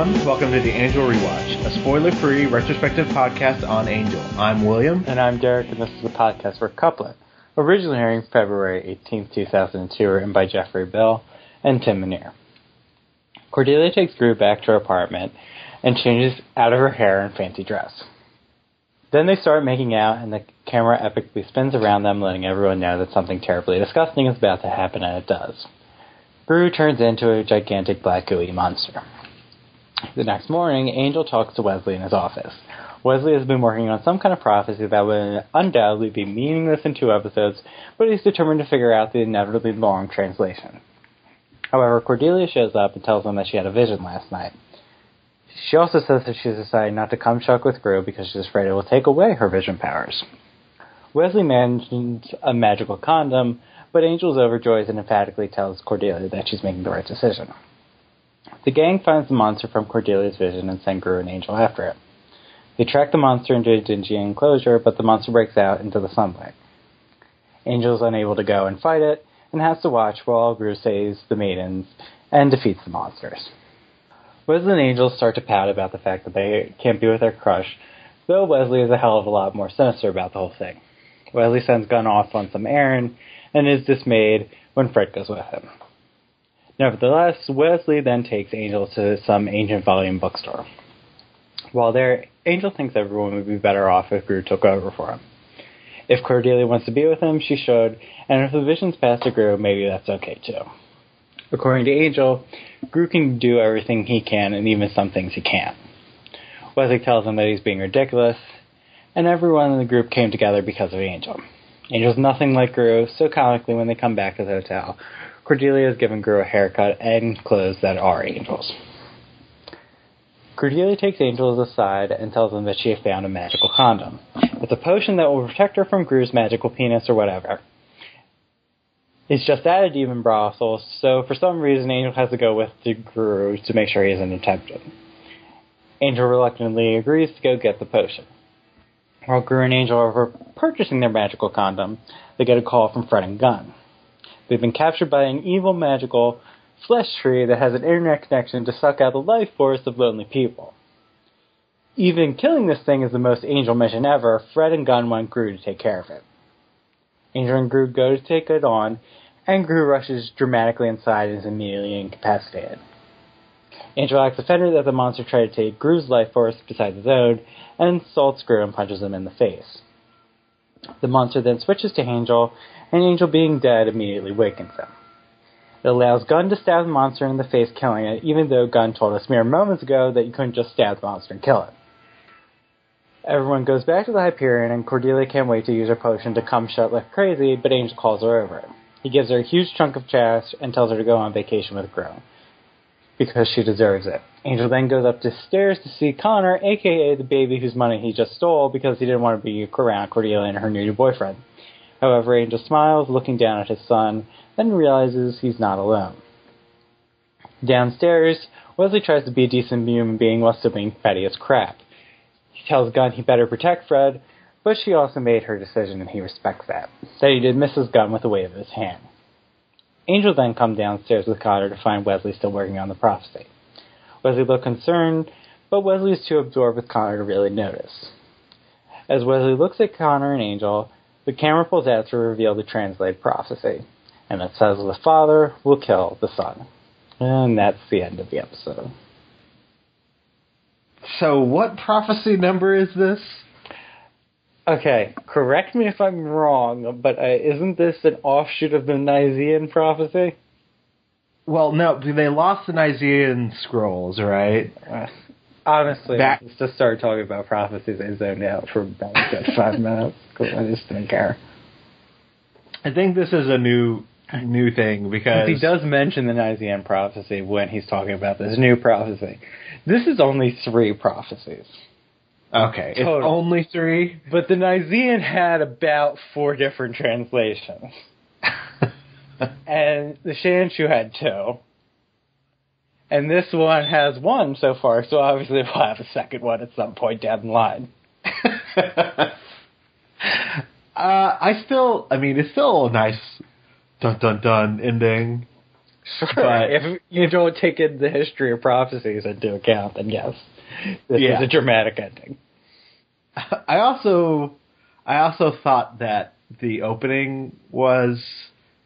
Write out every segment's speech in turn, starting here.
everyone. Welcome to the Angel Rewatch, a spoiler-free retrospective podcast on Angel. I'm William. And I'm Derek, and this is a podcast for Couplet, originally airing February 18th, 2002, written by Jeffrey Bill and Tim Minear. Cordelia takes Gru back to her apartment and changes out of her hair and fancy dress. Then they start making out, and the camera epically spins around them, letting everyone know that something terribly disgusting is about to happen, and it does. Gru turns into a gigantic black gooey monster. The next morning, Angel talks to Wesley in his office. Wesley has been working on some kind of prophecy that would undoubtedly be meaningless in 2 episodes, but he's determined to figure out the inevitably long translation. However, Cordelia shows up and tells them that she had a vision last night. She also says that she's decided not to come chuck with Gru because she's afraid it will take away her vision powers. Wesley mentions a magical condom, but Angel's overjoyed and emphatically tells Cordelia that she's making the right decision. The gang finds the monster from Cordelia's vision and send Gru and Angel after it. They track the monster into a dingy enclosure, but the monster breaks out into the sunlight. Angel is unable to go and fight it, and has to watch while Gru saves the maidens and defeats the monsters. Wesley and Angel start to pout about the fact that they can't be with their crush, though Wesley is a hell of a lot more sinister about the whole thing. Wesley sends Gunn off on some errand, and is dismayed when Fred goes with him. Nevertheless, Wesley then takes Angel to some ancient volume bookstore. While there, Angel thinks everyone would be better off if Gru took over for him. If Cordelia wants to be with him, she should, and if the vision's passed to Gru, maybe that's okay too. According to Angel, Gru can do everything he can, and even some things he can't. Wesley tells him that he's being ridiculous, and everyone in the group came together because of Angel. Angel's nothing like Gru, so comically when they come back to the hotel, Cordelia has given Gru a haircut and clothes that are Angel's. Cordelia takes Angel aside and tells him that she has found a magical condom. It's a potion that will protect her from Gru's magical penis or whatever. It's just at a demon brothel, so for some reason Angel has to go with Gru to make sure he isn't tempted. Angel reluctantly agrees to go get the potion. While Gru and Angel are purchasing their magical condom, they get a call from Fred and Gunn. They've been captured by an evil magical flesh tree that has an internet connection to suck out the life force of lonely people. Even killing this thing is the most Angel mission ever. Fred and Gunn want Gru to take care of it. Angel and Gru go to take it on, and Gru rushes dramatically inside and is immediately incapacitated. Angel acts offended that the monster tried to take Gru's life force besides his own, and insults Gru and punches him in the face. The monster then switches to Angel, and Angel, being dead, immediately wakens him. It allows Gunn to stab the monster in the face, killing it, even though Gunn told us mere moments ago that you couldn't just stab the monster and kill it. Everyone goes back to the Hyperion, and Cordelia can't wait to use her potion to come shut like crazy, but Angel calls her over it. He gives her a huge chunk of cash and tells her to go on vacation with Gru, because she deserves it. Angel then goes up the stairs to see Connor, a.k.a. the baby whose money he just stole, because he didn't want to be around Cordelia and her new boyfriend. However, Angel smiles, looking down at his son, then realizes he's not alone. Downstairs, Wesley tries to be a decent human being while still being petty as crap. He tells Gunn he better protect Fred, but she also made her decision and he respects that. That he did Mrs. Gunn with a wave of his hand. Angel then comes downstairs with Connor to find Wesley still working on the prophecy. Wesley looks concerned, but Wesley is too absorbed with Connor to really notice. As Wesley looks at Connor and Angel, the camera pulls out to reveal the translated prophecy, and it says the father will kill the son. And that's the end of the episode. So what prophecy number is this? Okay, correct me if I'm wrong, but isn't this an offshoot of the Nicaean prophecy? Well, no, they lost the Nicaean scrolls, right? Honestly, I just started talking about prophecies. I zoned out for about 5 minutes. I just didn't care. I think this is a new thing because he does mention the Nicaean prophecy when he's talking about this new prophecy. This is only 3 prophecies. Okay, total. It's only 3? But the Nicaean had about 4 different translations. And the Shanshu had 2. And this one has 1 so far, so obviously we'll have a second one at some point down the line. It's still a nice dun-dun-dun ending. Sure. But if you don't take in the history of prophecies into account, then yes, this is a dramatic ending. I also thought that the opening was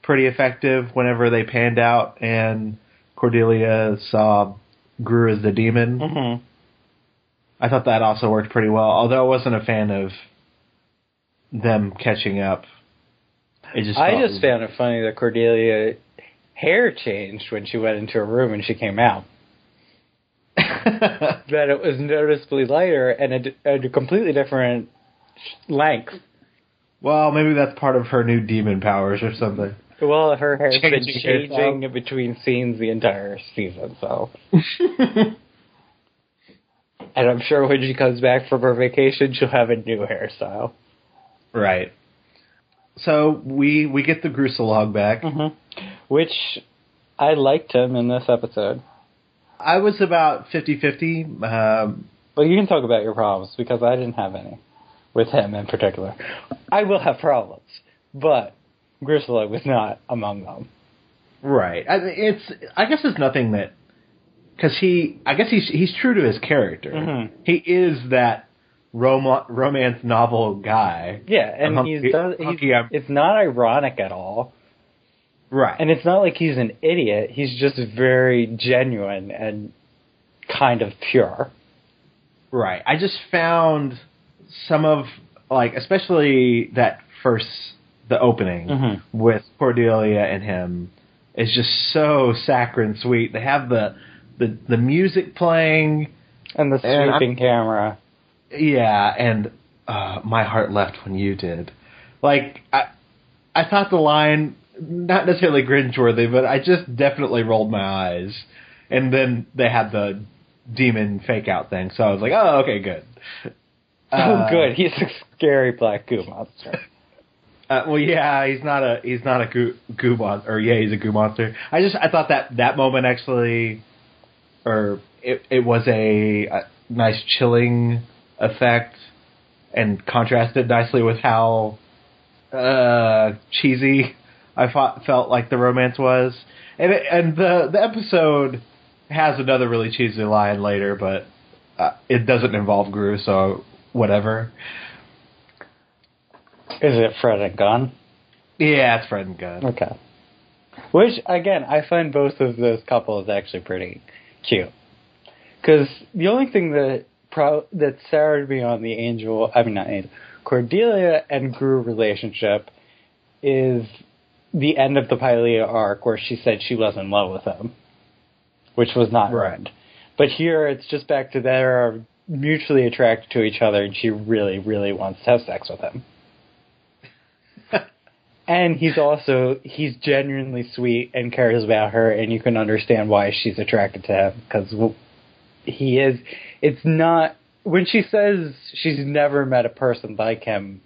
pretty effective whenever they panned out and Cordelia saw Gru as the demon. Mm-hmm. I thought that also worked pretty well, although I wasn't a fan of them catching up. I just found it funny that Cordelia hair changed when she went into her room and she came out. That it was noticeably lighter and a completely different length. Well, maybe that's part of her new demon powers or something. Well, her hair's been Changing changing in between scenes the entire season, so. And I'm sure when she comes back from her vacation, she'll have a new hairstyle. Right. So we get the Grusalog back. Mm-hmm. Which I liked him in this episode. I was about 50-50. Well, you can talk about your problems, because I didn't have any with him in particular. I will have problems, but Grusalog was not among them. Right. I guess it's nothing that... Because he's true to his character. Mm-hmm. He is that romance novel guy. Yeah, and it's not ironic at all. Right. And it's not like he's an idiot. He's just very genuine and kind of pure. Right. I just found some of, like, especially that the opening with Cordelia and him is just so saccharine sweet. They have the music playing. And the sweeping camera. Yeah, and my heart left when you did. Like, I thought the line... not necessarily cringe-worthy, but I just definitely rolled my eyes. And then they had the demon fake-out thing, so I was like, oh, okay, good. Good. He's a scary black goo monster. Well, yeah, he's not a goo monster. Or, yeah, he's a goo monster. I thought that moment actually... Or, it was a nice chilling effect and contrasted nicely with how cheesy... felt like the romance was, and the episode has another really cheesy line later, but it doesn't involve Gru, so whatever. Is it Fred and Gunn? Yeah, it's Fred and Gunn. Okay. Which, again, I find both of those couples actually pretty cute. Because the only thing that soured me on the Cordelia and Gru relationship is the end of the Pylea arc where she said she was in love with him, which was not earned. But here it's just back to they're mutually attracted to each other and she really, really wants to have sex with him. And he's genuinely sweet and cares about her, and you can understand why she's attracted to him, because it's not, when she says she's never met a person like him,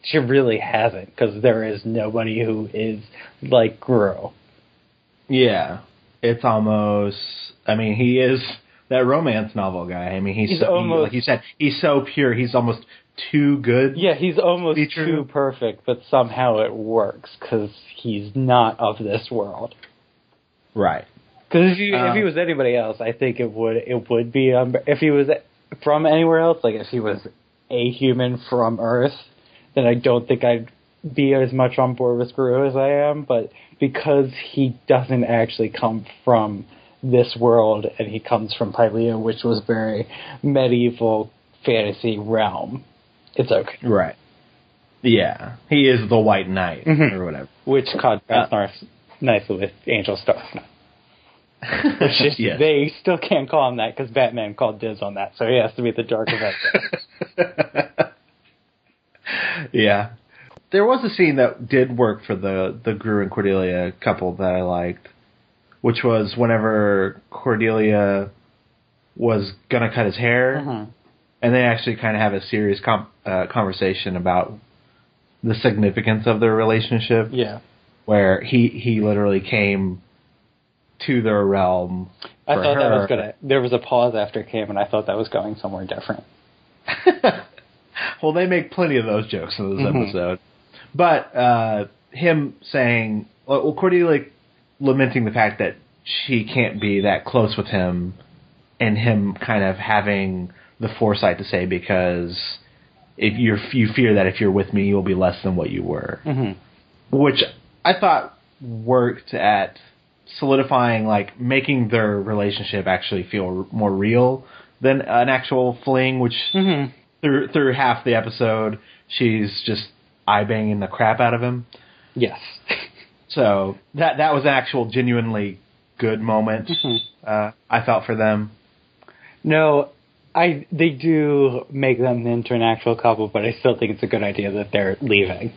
she really hasn't, because there is nobody who is like Gru. Yeah. It's almost... I mean, he is that romance novel guy. I mean, he's almost... like you said, he's so pure. He's almost too good. Yeah, he's almost too perfect, but somehow it works, because he's not of this world. Right. Because if he was anybody else, I think it would be... if he was from anywhere else, like if he was a human from Earth, then I don't think I'd be as much on board with Gru as I am, but because he doesn't actually come from this world, and he comes from Pylea, which was very medieval fantasy realm, it's okay. Right. Yeah. He is the White Knight, or whatever. Which contrasts nicely with Angel Star. Which is, yes. They still can't call him that, because Batman called dibs on that, so he has to be the Dark Avenger. Yeah. There was a scene that did work for the Gru and Cordelia couple that I liked, which was whenever Cordelia was going to cut his hair, and they actually kind of have a serious conversation about the significance of their relationship. Yeah. Where he literally came to their realm. I thought that was there was a pause after it came, and I thought that was going somewhere different. Well, they make plenty of those jokes in this episode. But him saying, well, Cordelia lamenting the fact that she can't be that close with him, and him kind of having the foresight to say, because if you fear that if you're with me, you'll be less than what you were. Mm-hmm. Which I thought worked at solidifying, like, making their relationship actually feel more real than an actual fling, which through half the episode, she's just eye-banging the crap out of him. Yes. So that was an actual genuinely good moment, I felt, for them. No, they do make them into an actual couple, but I still think it's a good idea that they're leaving.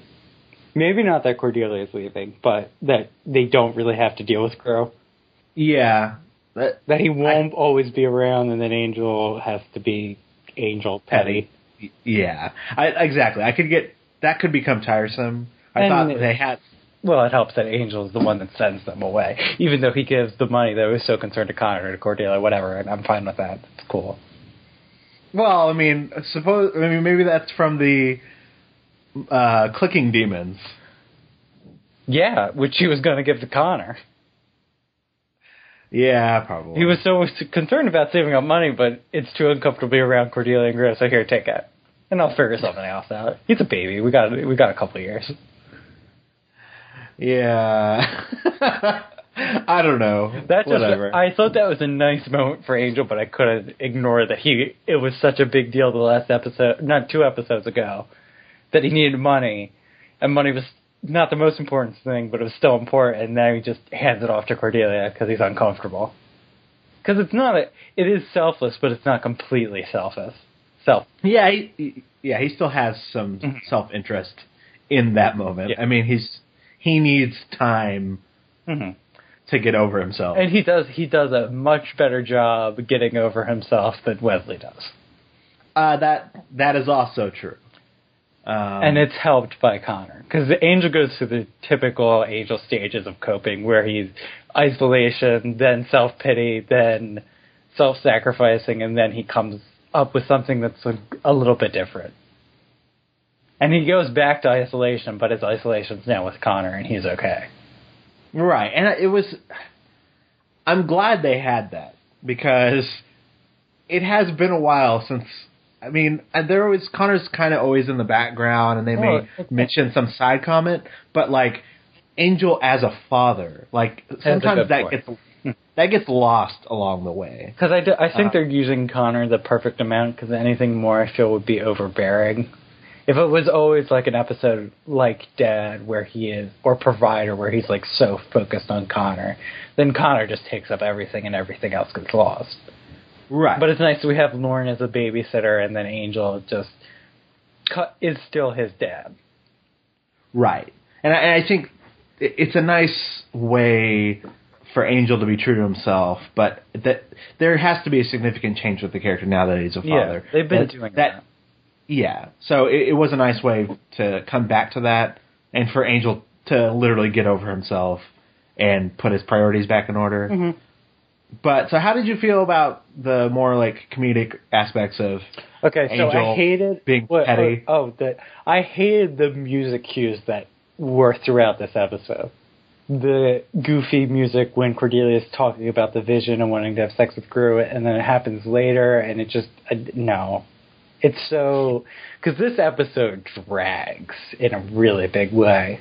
Maybe not that Cordelia is leaving, but that they don't really have to deal with Crow. Yeah. That he won't always be around, and that Angel has to be Angel petty. Yeah. Exactly. That could become tiresome. I thought they had... Well, it helps that Angel is the one that sends them away. Even though he gives the money that was so concerned to Connor, to Cordelia, whatever, and I'm fine with that. It's cool. Well, I mean, maybe that's from the clicking demons. Yeah, which he was going to give to Connor. Yeah, probably. He was so concerned about saving up money, but it's too uncomfortable to be around Cordelia and Griff, so here, take it. And I'll figure something else out. He's a baby. We got a couple of years. Yeah. I don't know. Whatever. I thought that was a nice moment for Angel, but I couldn't ignore that it was such a big deal the last episode, not 2 episodes ago, that he needed money, and money was not the most important thing, but it was still important, and now he just hands it off to Cordelia because he's uncomfortable. Because it is selfless, but it's not completely selfish. Yeah, he still has some self-interest in that moment. Yeah. I mean, he needs time to get over himself. And he does a much better job getting over himself than Wesley does. That is also true. And it's helped by Connor. Because Angel goes through the typical Angel stages of coping, where he's isolation, then self-pity, then self-sacrificing, and then he comes up with something that's a little bit different. And he goes back to isolation, but his isolation's now with Connor, and he's okay. Right, and I'm glad they had that, because it has been a while since, I mean, Connor's kind of always in the background, and they may mention some side comment, but, like, Angel as a father, like, sometimes that gets lost along the way. Because I think they're using Connor the perfect amount, because anything more I feel would be overbearing. If it was always like an episode like Dad where he is, or Provider where he's like so focused on Connor, then Connor just takes up everything and everything else gets lost. Right. But it's nice we have Lauren as a babysitter, and then Angel just is still his dad. Right. And I think it's a nice way for Angel to be true to himself, but that there has to be a significant change with the character now that he's a father. Yeah, they've been doing that. Yeah, so it was a nice way to come back to that, and for Angel to literally get over himself and put his priorities back in order. Mm-hmm. But, so how did you feel about the more, like, comedic aspects of Angel I hated being petty? I hated the music cues that were throughout this episode. The goofy music when Cordelia is talking about the vision and wanting to have sex with Gru, and then it happens later, and it just, no. It's so... Because this episode drags in a really big way.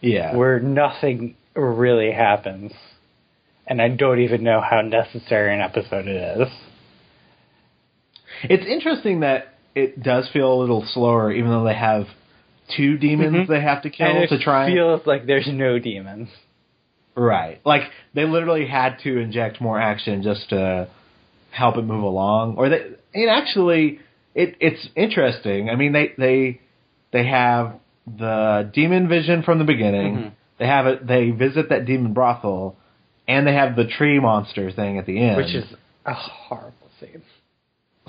Yeah. Where nothing really happens. And I don't even know how necessary an episode it is. It's interesting that it does feel a little slower, even though they have 2 demons they have to kill to try. It feels like there's no demons. Right. Like, they literally had to inject more action just to help it move along. Or it's interesting. I mean, they have the demon vision from the beginning. Mm-hmm. They visit that demon brothel, and they have the tree monster thing at the end, which is a horrible scene.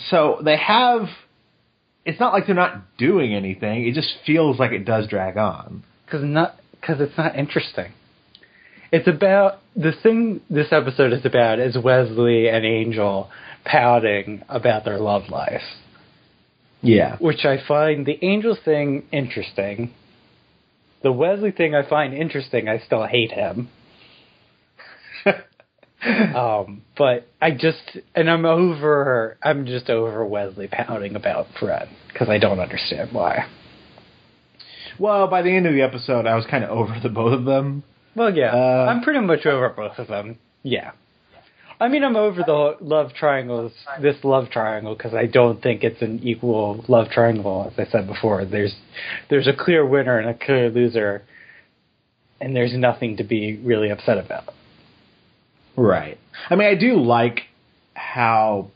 So they have. It's not like they're not doing anything. It just feels like it does drag on because it's not interesting. It's about the thing this episode is about is Wesley and Angel pouting about their love life. Yeah. Which I find the Angel thing interesting. The Wesley thing I find interesting. I still hate him. But I'm just over Wesley pouting about Fred, because I don't understand why. Well, by the end of the episode, I was kind of over the both of them. Well, yeah, I'm pretty much over both of them. Yeah. I mean, I'm over the love triangle, because I don't think it's an equal love triangle, as I said before. There's a clear winner and a clear loser, and there's nothing to be really upset about. Right. I mean, I do like how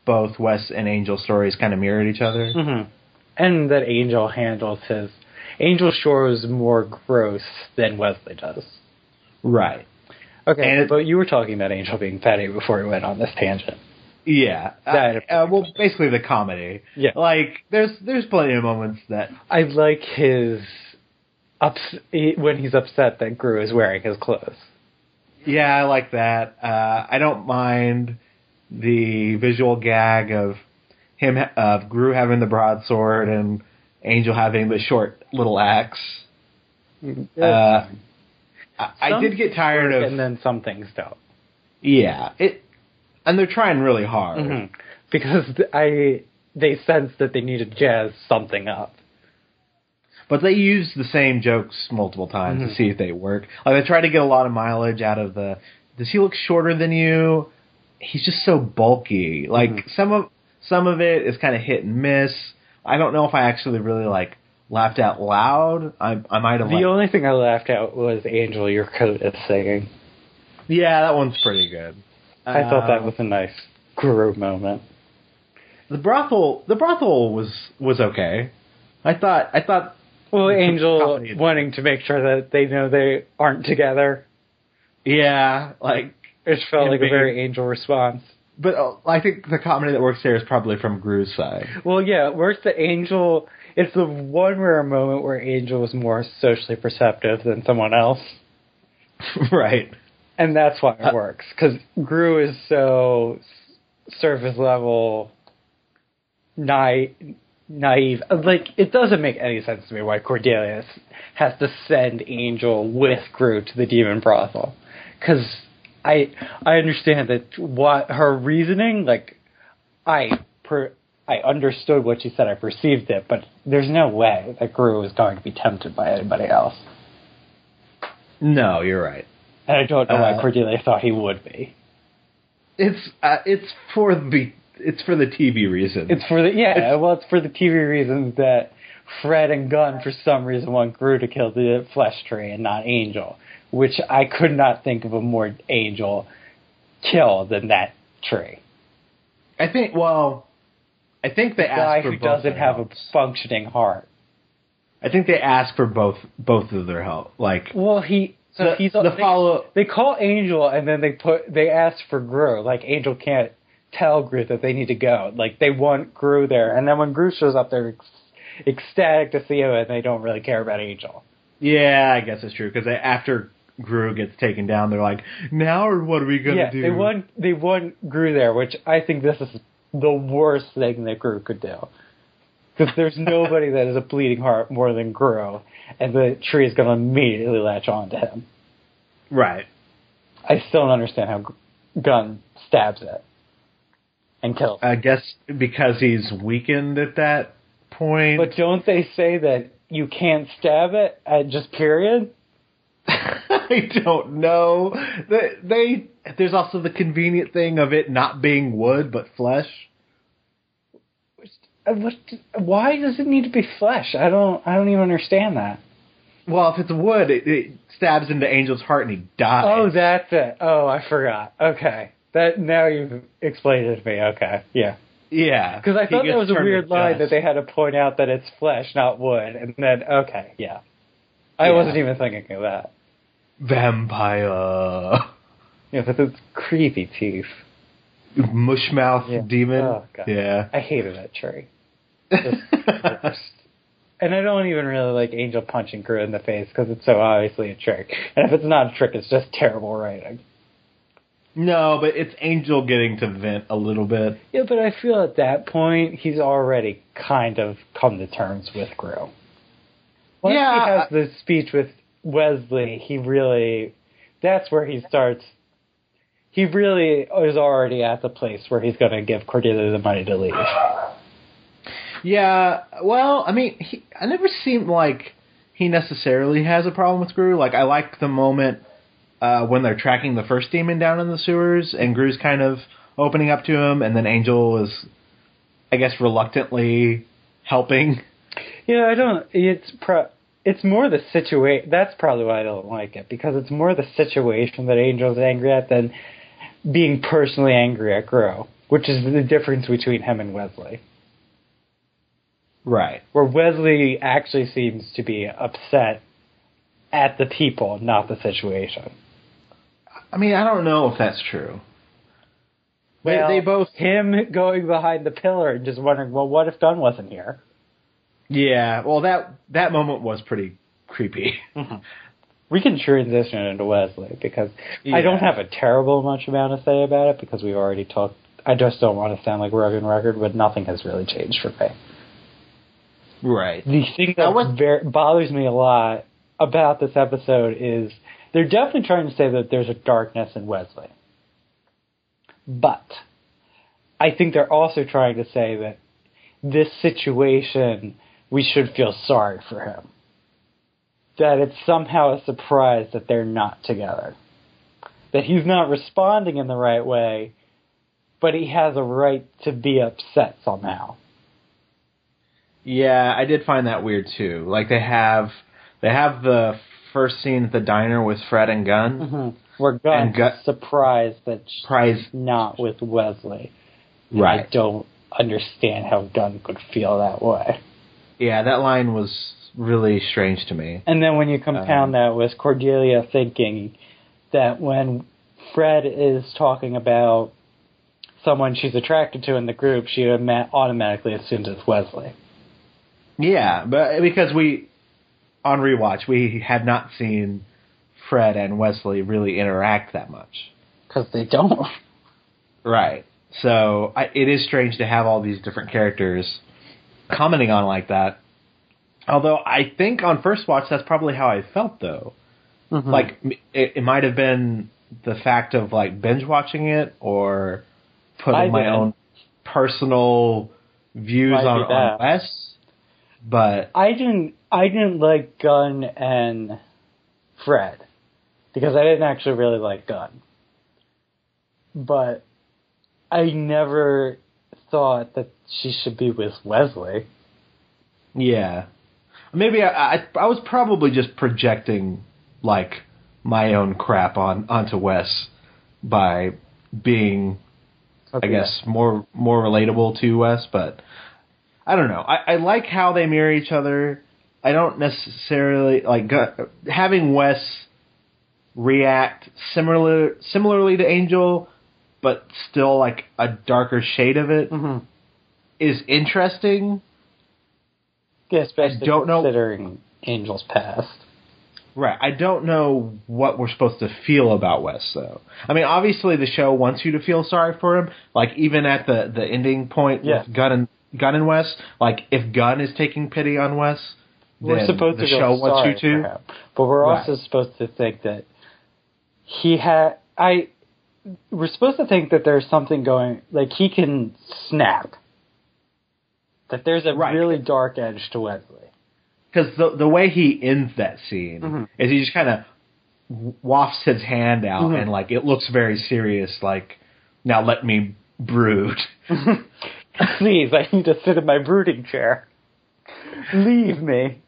both Wes and Angel's stories kind of mirrored each other. Mm-hmm. And that Angel handles his... Angel shows more growth than Wesley does. Right. Okay, but you were talking about Angel being petty before we went on this tangent. Yeah. Well, basically the comedy. Yeah. Like, there's plenty of moments that... I like his... when he's upset that Gru is wearing his clothes. Yeah, I like that. I don't mind the visual gag of Gru having the broadsword and Angel having the short little axe. I did get tired of... And then some things don't. Yeah. And they're trying really hard. Mm-hmm. Because they sense that they need to jazz something up. But they use the same jokes multiple times to see if they work. Like, they try to get a lot of mileage out of the... Does he look shorter than you? He's just so bulky. Like, some of it is kind of hit and miss. I don't know if I actually really, laughed out loud. I might have... The only thing I laughed out was Angel, your coat is singing. Yeah, that one's pretty good. I thought that was a nice Gru moment. The brothel was okay. I thought... Well, Angel wanting to make sure that they know they aren't together. Yeah, it felt like a very Angel response. But I think the comedy that works there is probably from Gru's side. Well, yeah, it works that Angel... It's the one rare moment where Angel is more socially perceptive than someone else. Right. And that's why it works. Because Gru is so surface level, naive. It doesn't make any sense to me why Cordelia has to send Angel with Gru to the demon brothel. Because I understand that what her reasoning, I understood what she said, I perceived it, but there's no way that Gru was going to be tempted by anybody else. No, you're right. And I don't know why Cordelia thought he would be. It's for the TV reason. It's for the TV reasons that Fred and Gunn, for some reason, want Gru to kill the flesh tree and not Angel, which I could not think of a more Angel kill than that tree. I think they asked for both. Guy who doesn't have a functioning heart. I think they asked for both of their help. They call Angel and then they ask for Gru. Angel can't tell Gru that they need to go. They want Gru there, and then when Gru shows up, they're ecstatic to see him, and they don't really care about Angel. Yeah, I guess it's true, because after Gru gets taken down, they're like, now or what are we going to do? They want Gru there, which I think this is the worst thing that Gru could do. Because there's nobody that has a bleeding heart more than Gru, and the tree is going to immediately latch on to him. Right. I still don't understand how Gunn stabs it and kills him. I guess because he's weakened at that point. But don't they say that you can't stab it at just period? I don't know. There's also the convenient thing of it not being wood but flesh. Why does it need to be flesh? I don't even understand that. Well, if it's wood, it stabs into Angel's heart and he dies. Oh, that's it. Oh, I forgot. Okay. Now you've explained it to me. Okay. Yeah. Yeah. Because I thought that was a weird line that they had to point out that it's flesh, not wood. And then, okay, yeah. I wasn't even thinking of that. Vampire. Yeah, but those creepy teeth. Mushmouth demon. Oh, God. Yeah. I hated that tree. And I don't even really like Angel punching Gru in the face because it's so obviously a trick. And if it's not a trick, it's just terrible writing. No, but it's Angel getting to vent a little bit. Yeah, but I feel at that point, he's already kind of come to terms with Gru. Once he has the speech with Wesley, he really that's where he starts. He really is already at the place where he's going to give Cordelia the money to leave. Yeah, well, I mean, I never seemed like he necessarily has a problem with Gru. Like, I like the moment when they're tracking the first demon down in the sewers, and Gru's kind of opening up to him, and then Angel is, I guess, reluctantly helping. Yeah, I don't. It's more the situation. That's probably why I don't like it, because it's more the situation that Angel's angry at than being personally angry at Gru, which is the difference between him and Wesley. Right. Where Wesley actually seems to be upset at the people, not the situation. I mean, I don't know if that's true. Well, they both... Him going behind the pillar and just wondering, well, what if Gunn wasn't here? Yeah, well, that moment was pretty creepy. Mm-hmm. We can transition into Wesley, because I don't have a terrible much amount to say about it, because we already talked. I just don't want to sound like we're on record, but nothing has really changed for me. Right. The thing that bothers me a lot about this episode is they're definitely trying to say that there's a darkness in Wesley. But I think they're also trying to say that this situation, we should feel sorry for him. That it's somehow a surprise that they're not together. That he's not responding in the right way, but he has a right to be upset somehow. Yeah, I did find that weird too. Like they have the first scene at the diner with Fred and Gunn. Mm-hmm. Where Gunn's surprised that she's not with Wesley. Right. I don't understand how Gunn could feel that way. Yeah, that line was really strange to me. And then when you compound that with Cordelia thinking that when Fred is talking about someone she's attracted to in the group, she automatically assumes it's Wesley. Yeah, but because on Rewatch, we had not seen Fred and Wesley really interact that much. Because they don't. Right. So it is strange to have all these different characters commenting on like that. Although I think on first watch, that's probably how I felt, though. Mm-hmm. Like, it might have been the fact of, like, binge watching it or putting my own personal views on Wes. But I didn't like Gunn and Fred because I didn't actually really like Gunn. But I never thought that she should be with Wesley. Yeah. Maybe I was probably just projecting, like, my own crap onto Wes by being, I guess, more relatable to Wes, but I don't know. I like how they mirror each other. I don't necessarily like having Wes react similarly to Angel, but still like a darker shade of it is interesting. Yeah, especially considering Angel's past. Right. I don't know what we're supposed to feel about Wes, though. I mean, obviously the show wants you to feel sorry for him. Like, even at the ending point with Gunn and Wes, like, if Gunn is taking pity on Wes, we're supposed to feel sorry for him. But we're also supposed to think that we're supposed to think that there's something going, like, he can snap. That there's a really dark edge to Wesley. Because the way he ends that scene is he just kind of wafts his hand out and, like, it looks very serious, like, now let me brood. Please, I need to sit in my brooding chair. Leave me.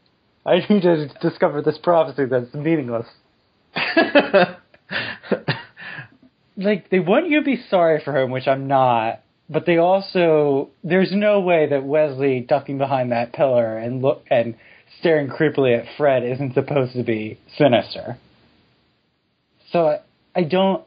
I need to discover this prophecy that's meaningless. Like, they want you to be sorry for him, which I'm not. But they also, there's no way that Wesley ducking behind that pillar and staring creepily at Fred isn't supposed to be sinister. So I don't.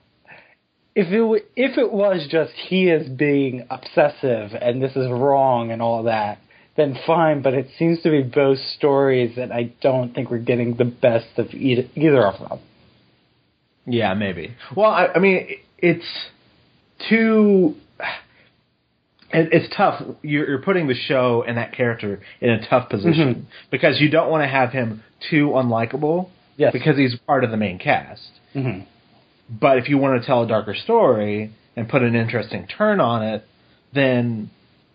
If it was just he is being obsessive and this is wrong and all that, then fine. But it seems to be both stories that I don't think we're getting the best of either of them. Yeah, maybe. Well, I mean, it's too. It's tough. You're putting the show and that character in a tough position because you don't want to have him too unlikable because he's part of the main cast. But if you want to tell a darker story and put an interesting turn on it, then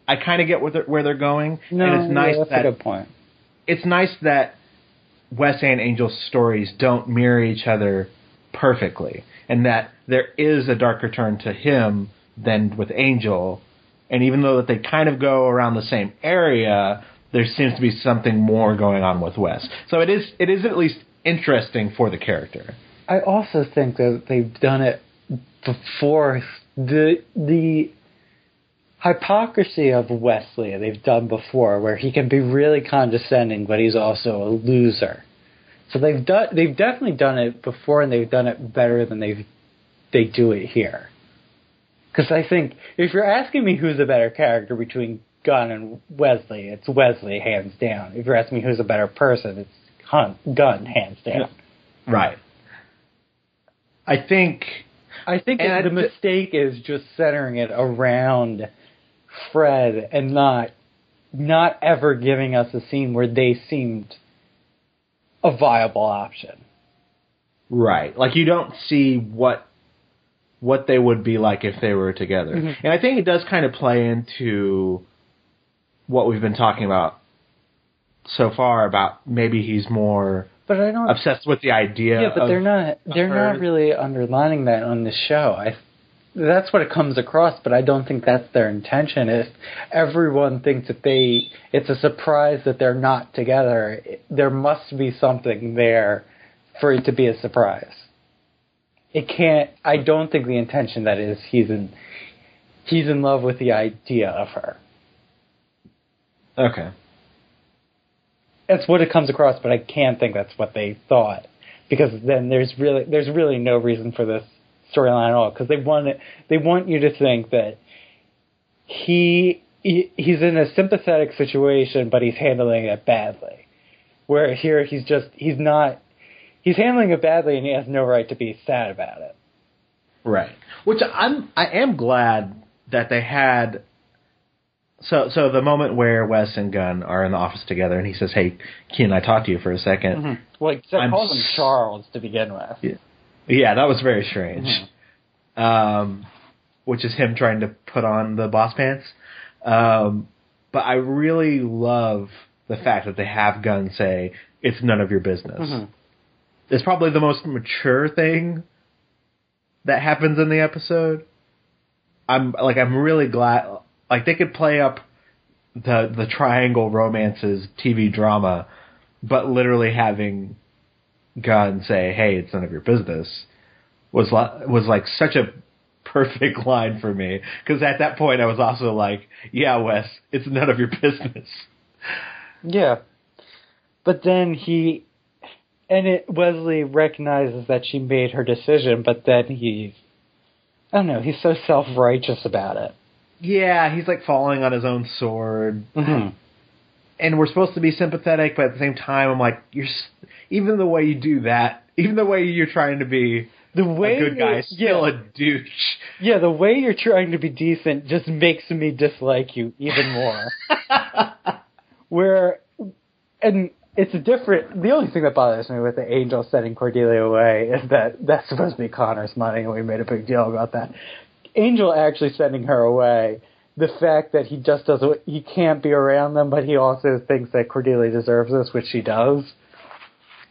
I kind of get where they're going. No, and it's nice that's a good point. It's nice that Wes and Angel's stories don't mirror each other perfectly, and that there is a darker turn to him than with Angel. And even though that they kind of go around the same area, there seems to be something more going on with Wes. So it is at least interesting for the character. I also think that they've done it before. The hypocrisy of Wesley they've done before, where he can be really condescending, but he's also a loser. So they've definitely done it before, and they've done it better than they do it here. Because I think if you're asking me who's a better character between Gunn and Wesley, it's Wesley hands down. If you're asking me who's a better person, it's Gunn hands down. Right. I think the mistake is just centering it around Fred and not ever giving us a scene where they seemed a viable option. Right. Like, you don't see what they would be like if they were together. Mm-hmm. And I think it does kind of play into what we've been talking about so far, about maybe he's more obsessed with the idea. Yeah, but they're not really underlining that on this show. That's what it comes across, but I don't think that's their intention. If everyone thinks that it's a surprise that they're not together, there must be something there for it to be a surprise. It can't. I don't think the intention that is he's in love with the idea of her. Okay. That's what it comes across, but I can't think that's what they thought, because then there's really no reason for this storyline at all, because they want you to think that he's in a sympathetic situation, but he's handling it badly. Where here he's handling it badly, and he has no right to be sad about it. Right. Which I am glad that they had. So the moment where Wes and Gunn are in the office together, and he says, "Hey, can I talk to you for a second?" Mm-hmm. Well, he calls him Charles to begin with. Yeah, that was very strange. Mm-hmm. Which is him trying to put on the boss pants. But I really love the fact that they have Gunn say, "It's none of your business." Mm-hmm. It's probably the most mature thing that happens in the episode. I'm really glad. Like, they could play up the triangle romances TV drama, but literally having Gunn say, "Hey, it's none of your business," was like such a perfect line for me. Because at that point, I was also like, "Yeah, Wes, it's none of your business." Yeah, but then Wesley recognizes that she made her decision, but then he's so self-righteous about it. Yeah, he's like falling on his own sword. Mm-hmm. And we're supposed to be sympathetic, but at the same time, I'm like, even the way you do that, even the way you're trying to be a good guy, is still a douche. Yeah, the way you're trying to be decent just makes me dislike you even more. And it's different. The only thing that bothers me with the Angel sending Cordelia away is that that's supposed to be Connor's money, and we made a big deal about that. Angel actually sending her away, the fact that he can't be around them, but he also thinks that Cordelia deserves this, which she does,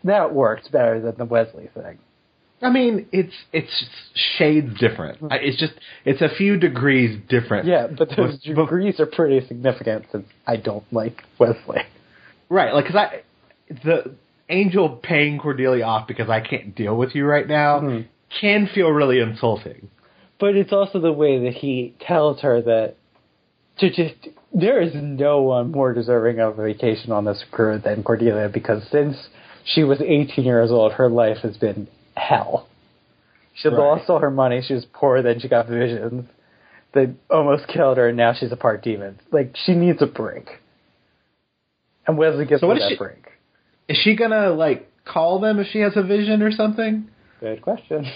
that works better than the Wesley thing. I mean, it's shades different. It's a few degrees different. Yeah, but those degrees are pretty significant, since I don't like Wesley. Right, like, because the Angel paying Cordelia off because I can't deal with you right now can feel really insulting. But it's also the way that he tells her that there is no one more deserving of a vacation on this crew than Cordelia, because since she was 18 years old, her life has been hell. She lost all her money. She was poor. Then she got visions. They almost killed her, and now she's a part demon. Like, she needs a break. And Wesley gives her that break. Is she gonna, like, call them if she has a vision or something? Good question.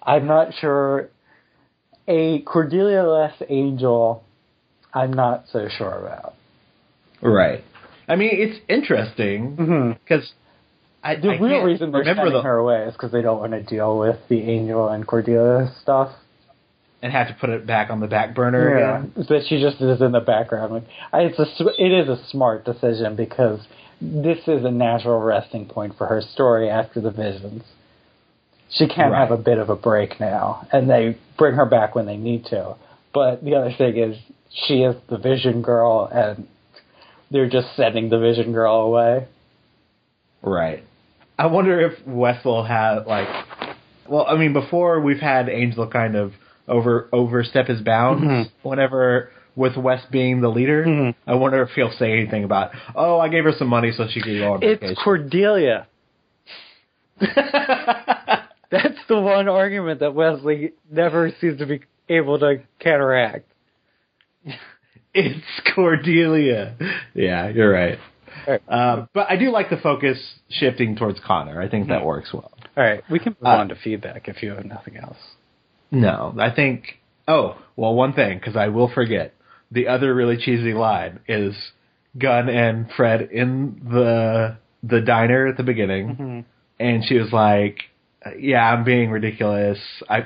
I'm not sure. A Cordelia-less Angel, I'm not so sure about. Right. I mean, it's interesting because The real reason they're sending her away is because they don't want to deal with the Angel and Cordelia stuff. And have to put it back on the back burner again. But she just is in the background. Like, it is a smart decision because this is a natural resting point for her story after the visions. She can have a bit of a break now, and they bring her back when they need to. But the other thing is, she is the Vision Girl, and they're just sending the Vision Girl away. Right. I wonder if Wes will have, like... Well, I mean, before we've had Angel kind of overstep his bounds whenever... With Wes being the leader, I wonder if he'll say anything about, oh, I gave her some money so she could go on vacation. It's Cordelia. That's the one argument that Wesley never seems to be able to counteract. It's Cordelia. Yeah, you're right. But I do like the focus shifting towards Connor. I think that works well. All right, we can move on to feedback if you have nothing else. No, I think... Oh, well, one thing, because I will forget. The other really cheesy line is Gunn and Fred in the diner at the beginning, and she was like, yeah, I'm being ridiculous.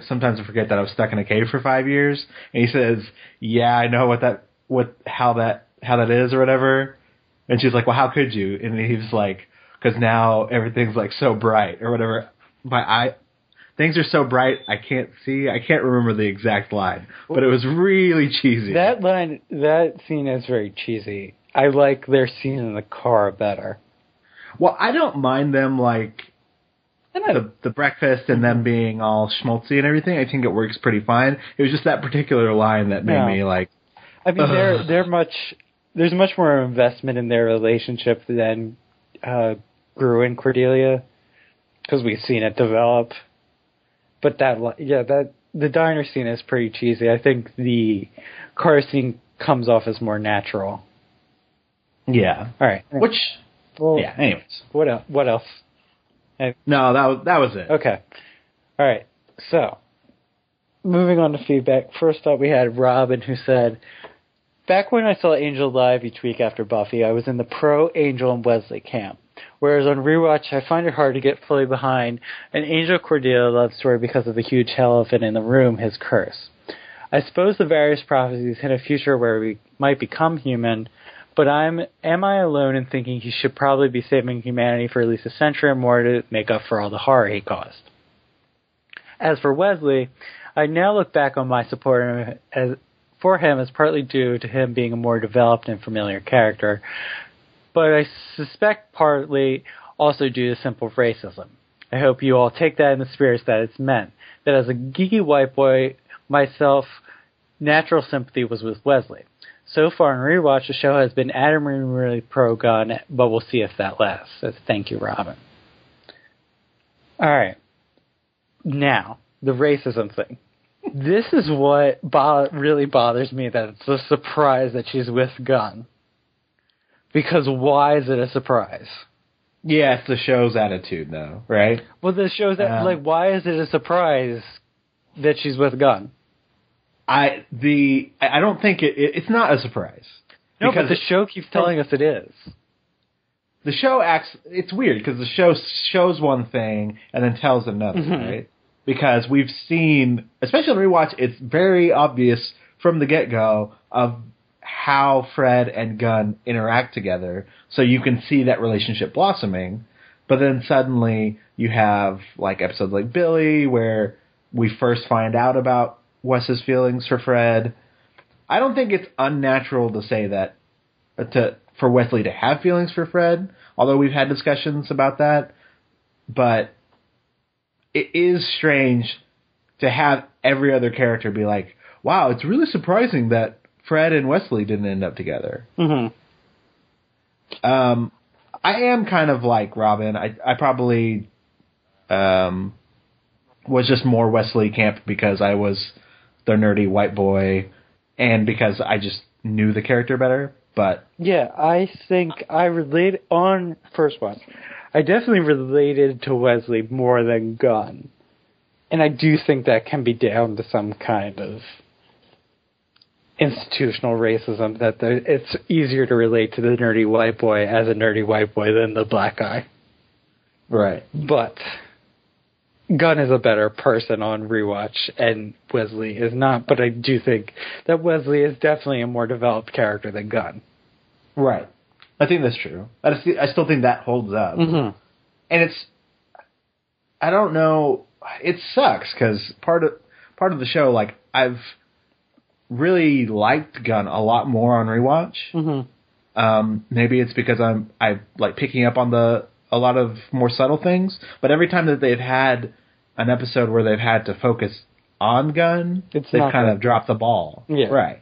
Sometimes I forget that I was stuck in a cave for 5 years. And he says, yeah, I know how that is or whatever. And she's like, well, how could you? And he's like, because now everything's like so bright or whatever. Things are so bright, I can't see. I can't remember the exact line, but it was really cheesy. That scene is very cheesy. I like their scene in the car better. Well, I don't mind them, like, the breakfast and them being all schmaltzy and everything. I think it works pretty fine. It was just that particular line that made me, like... I mean, there's much more investment in their relationship than Gru and Cordelia, because we've seen it develop. But the diner scene is pretty cheesy. I think the car scene comes off as more natural. Yeah. All right. Anyways. What else? No, that was it. Okay. All right. So, moving on to feedback. First up, we had Robin, who said, back when I saw Angel live each week after Buffy, I was in the pro-Angel and Wesley camp. Whereas on Rewatch, I find it hard to get fully behind an Angel Cordelia love story because of the huge elephant in the room, his curse. I suppose the various prophecies hint a future where we might become human, but am I alone in thinking he should probably be saving humanity for at least a century or more to make up for all the horror he caused? As for Wesley, I now look back on my support for him as partly due to him being a more developed and familiar character, but I suspect partly also due to simple racism. I hope you all take that in the spirit that it's meant, that as a geeky white boy myself, natural sympathy was with Wesley. So far in Rewatch, the show has been adamantly pro-gun, but we'll see if that lasts. So thank you, Robin. All right. Now, the racism thing. This is what really bothers me, that it's a surprise that she's with Gunn. Because why is it a surprise? Yeah, it's the show's attitude, though, right? Well, the show's why is it a surprise that she's with Gunn? I don't think it's not a surprise. No, but the show keeps telling us it is. The show it's weird because the show shows one thing and then tells another, right? Because we've seen, especially on Rewatch, it's very obvious from the get-go of how Fred and Gunn interact together, so you can see that relationship blossoming. But then suddenly you have like episodes like Billy, where we first find out about Wes's feelings for Fred. I don't think it's unnatural to say that for Wesley to have feelings for Fred, although we've had discussions about that. But it is strange to have every other character be like, wow, it's really surprising that Fred and Wesley didn't end up together. I am kind of like Robin. I probably was just more Wesley camp because I was the nerdy white boy and because I just knew the character better. But yeah, I think I relate on first one. I definitely related to Wesley more than Gunn. And I do think that can be down to some kind of institutional racism, that it's easier to relate to the nerdy white boy as a nerdy white boy than the black guy. Right. But Gunn is a better person on Rewatch, and Wesley is not. But I do think that Wesley is definitely a more developed character than Gunn. Right. I think that's true. I still think that holds up. Mm-hmm. And I don't know, it sucks because part of the show, like, I've really liked Gunn a lot more on Rewatch. Mm-hmm. Maybe it's because I like picking up on a lot of more subtle things, but every time that they've had an episode where they've had to focus on Gunn, they've kind of dropped the ball. Yeah. Right.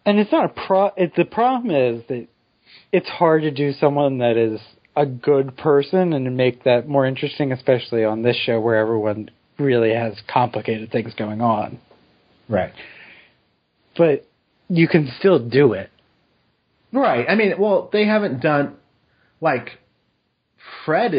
And it's not the problem is that it's hard to do someone that is a good person and to make that more interesting, especially on this show where everyone really has complicated things going on. Right. But you can still do it. Right. I mean, well, they haven't done, like, Fred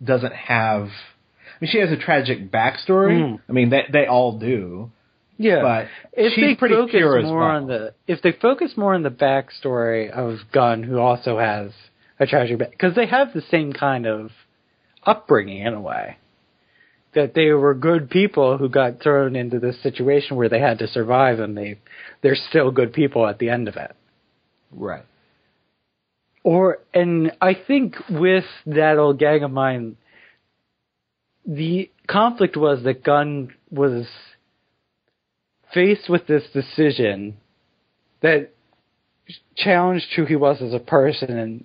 doesn't have, I mean, she has a tragic backstory. Mm. I mean, they all do. Yeah, but if she's they pretty focus pure more as well. if they focus more on the backstory of Gunn, who also has a tragic because they have the same kind of upbringing in a way, that they were good people who got thrown into this situation where they had to survive, and they're still good people at the end of it. Right. And I think with that old gang of mine, the conflict was that Gunn was faced with this decision that challenged who he was as a person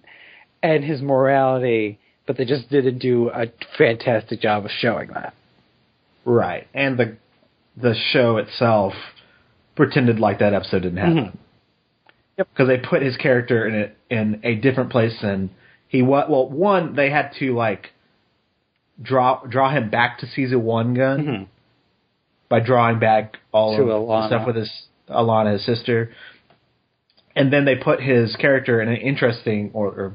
and his morality, but they just didn't do a fantastic job of showing that. Right. And the show itself pretended like that episode didn't happen. Mm-hmm. Yep. Because they put his character in a different place than he was. Well, one, they had to, like, draw him back to season 1 Gunn. Mm-hmm. By drawing back all to of Alana. the stuff with Alana, his sister. And then they put his character in an interesting or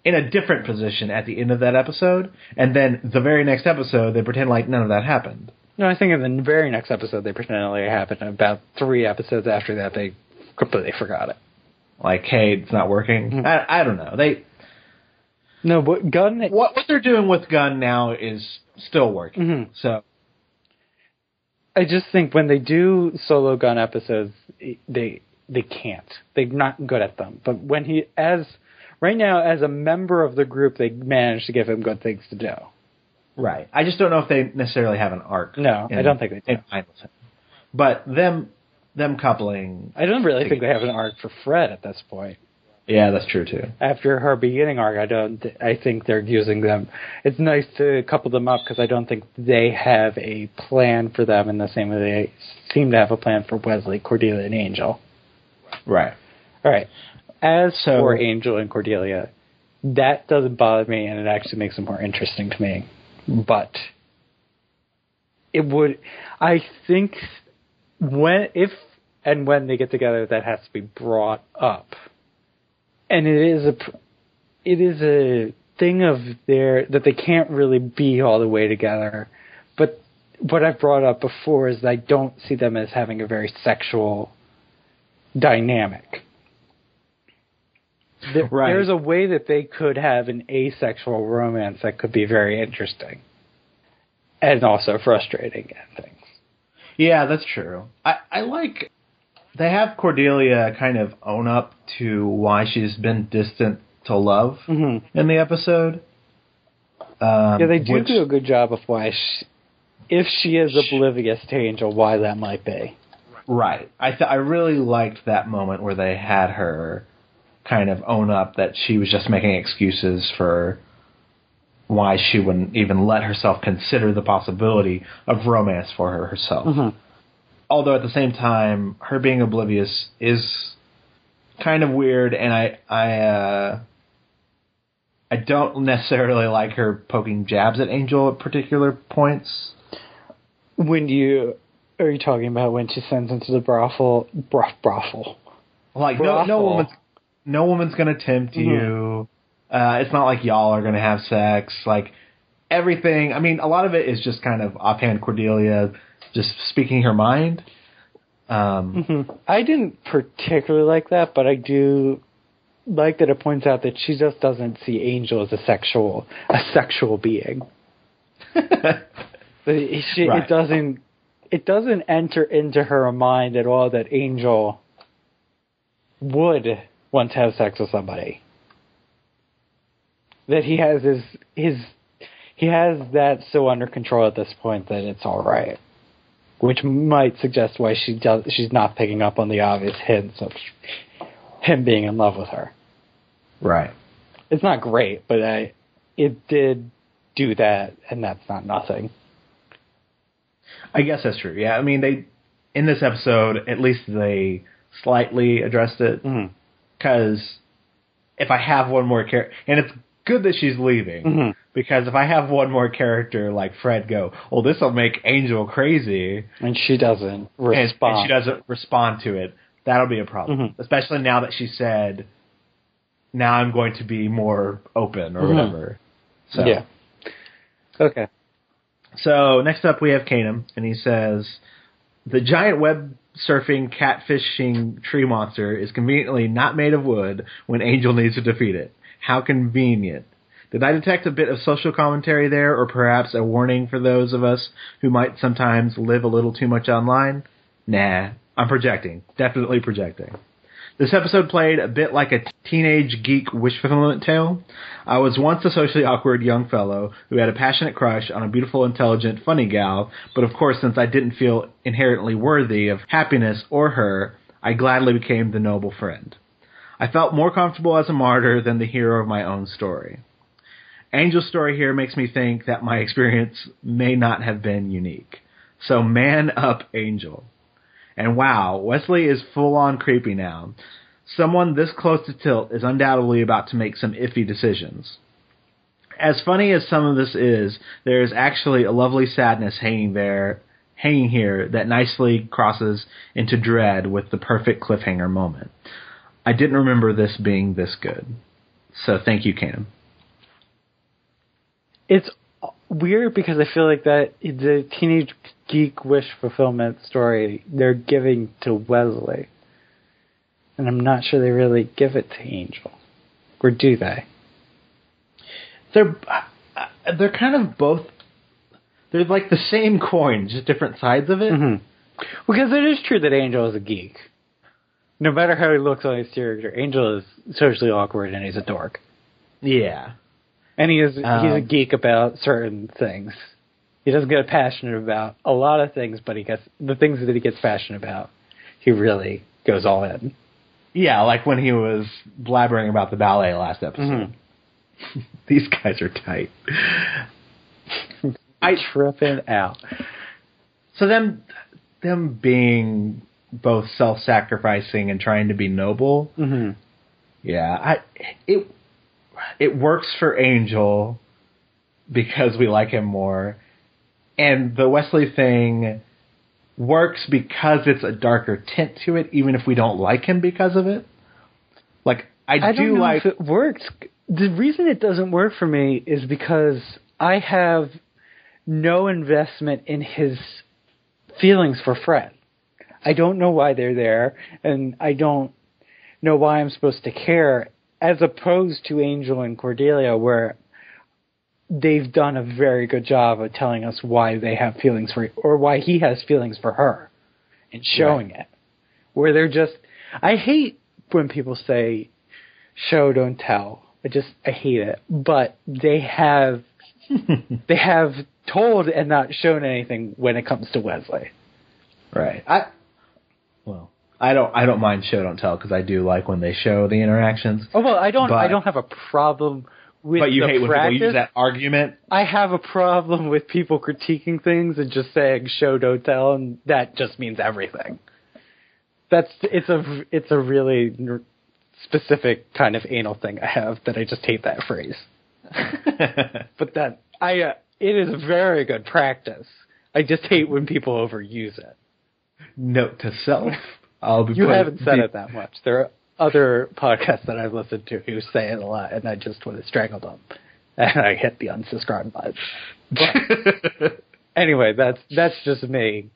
in a different position at the end of that episode. And then the very next episode, they pretend like none of that happened. No, I think in the very next episode, they pretended like it happened. About 3 episodes after that, they completely forgot it. Like, hey, it's not working. Mm-hmm. I don't know. No, but Gunn... What they're doing with Gunn now is still working. Mm-hmm. So I just think when they do solo Gunn episodes, they can't. They're not good at them. But when right now, as a member of the group, they manage to give him good things to do. Right. I just don't know if they necessarily have an arc. No, I don't think they do. But them coupling... I don't really think they have an arc for Fred at this point. Yeah, that's true, too. After her beginning arc, I think they're using them. It's nice to couple them up because I don't think they have a plan for them in the same way they seem to have a plan for Wesley, Cordelia, and Angel. Right. All right. As for Angel and Cordelia, that doesn't bother me, and it actually makes them more interesting to me. But it would... I think when they get together, that has to be brought up. And it is a thing of that they can't really be all the way together. But what I've brought up before is that I don't see them as having a very sexual dynamic. Right. There's a way that they could have an asexual romance that could be very interesting. And also frustrating and things. Yeah, that's true. I like... They have Cordelia kind of own up to why she's been distant to love in the episode. They do a good job of why, if she is oblivious to Angel, why that might be. Right. I really liked that moment where they had her kind of own up that she was just making excuses for why she wouldn't even let herself consider the possibility of romance for herself. Mm-hmm. Although at the same time, her being oblivious is kind of weird, and I don't necessarily like her poking jabs at Angel at particular points. Are you talking about when she sends him to the brothel? Like no woman's gonna tempt you. It's not like y'all are gonna have sex. Like everything. I mean, a lot of it is just kind of offhand Cordelia just speaking her mind. I didn't particularly like that, but I do like that it points out that she just doesn't see Angel as a sexual being. It doesn't enter into her mind at all that Angel would want to have sex with somebody. That he has he has that so under control at this point that it's all right, which might suggest why she's not picking up on the obvious hints of him being in love with her. Right. It's not great, but it did do that, and that's not nothing. I guess that's true. Yeah, I mean, in this episode, at least they slightly addressed it. Because if I have one more character, and it's good that she's leaving, because if I have one more character like Fred go, well, this will make Angel crazy, and she doesn't respond, and she doesn't respond to it, that'll be a problem. Especially now that she said, now I'm going to be more open or whatever. So. Yeah. Okay. So next up we have Kanem, and he says, the giant web-surfing, catfishing tree monster is conveniently not made of wood when Angel needs to defeat it. How convenient. Did I detect a bit of social commentary there, or perhaps a warning for those of us who might sometimes live a little too much online? Nah, I'm projecting. Definitely projecting. This episode played a bit like a teenage geek wish fulfillment tale. I was once a socially awkward young fellow who had a passionate crush on a beautiful, intelligent, funny gal, but of course, since I didn't feel inherently worthy of happiness or her, I gladly became the noble friend. I felt more comfortable as a martyr than the hero of my own story. Angel's story here makes me think that my experience may not have been unique. So man up, Angel. And wow, Wesley is full-on creepy now. Someone this close to tilt is undoubtedly about to make some iffy decisions. As funny as some of this is, there is actually a lovely sadness hanging here that nicely crosses into dread with the perfect cliffhanger moment. I didn't remember this being this good. So thank you, Kanem. It's weird because I feel like that the teenage geek wish fulfillment story they're giving to Wesley, and I'm not sure they really give it to Angel, or do they? They're kind of both. They're like the same coin, just different sides of it. Because it is true that Angel is a geek. No matter how he looks on his character, Angel is socially awkward and he's a dork. Yeah. And he's a geek about certain things. He doesn't get passionate about a lot of things, but the things that he gets passionate about, he really goes all in. Yeah, like when he was blabbering about the ballet last episode. These guys are tight. Tripping out. So them being both self-sacrificing and trying to be noble. Yeah, it works for Angel because we like him more, and the Wesley thing works because it's a darker tint to it, even if we don't like him because of it. Like I don't know if it works. The reason it doesn't work for me is because I have no investment in his feelings for Fred. I don't know why they're there, and I don't know why I'm supposed to care, as opposed to Angel and Cordelia, where they've done a very good job of telling us why they have feelings for, or why he has feelings for her, and showing it. Where they're just, I hate when people say, show, don't tell. I hate it. But they have told and not shown anything when it comes to Wesley. Right. I don't mind show don't tell because I do like when they show the interactions. Oh well, I don't have a problem with. But you hate when people use that argument. I have a problem with people critiquing things and just saying show don't tell, and that just means everything. It's a really specific kind of anal thing I have that I just hate that phrase. But it is a very good practice. I just hate when people overuse it. Note to self. You haven't said it that much. There are other podcasts that I've listened to who say it a lot, and I just want to strangle them. And I hit the unsubscribe button. But anyway, that's just me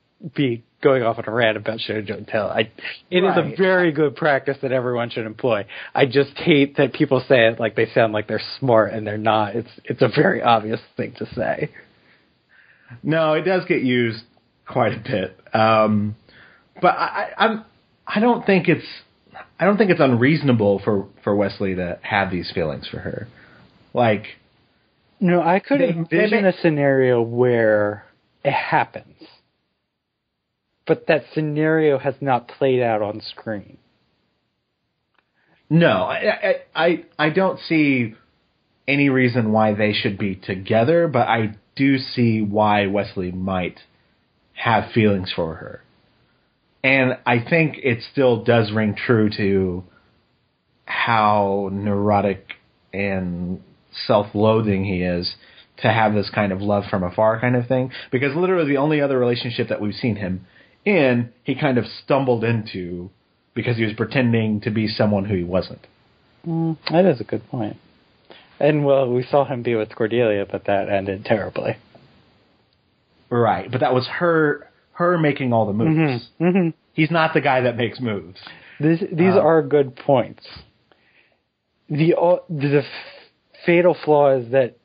going off on a rant about show don't tell. It is a Right. very good practice that everyone should employ. I just hate that people say it like they sound like they're smart and they're not. It's a very obvious thing to say. No, it does get used quite a bit. But I don't think it's unreasonable for Wesley to have these feelings for her. Like, No, I could envision a scenario where it happens, but that scenario has not played out on screen. no, I don't see any reason why they should be together, but I do see why Wesley might have feelings for her. And I think it still does ring true to how neurotic and self-loathing he is to have this kind of love from afar kind of thing. Because literally the only other relationship that we've seen him in, he kind of stumbled into because he was pretending to be someone who he wasn't. That is a good point. And, well, we saw him be with Cordelia, but that ended terribly. Right, but that was her making all the moves. Mm-hmm. Mm-hmm. He's not the guy that makes moves. These are good points. The fatal flaw is that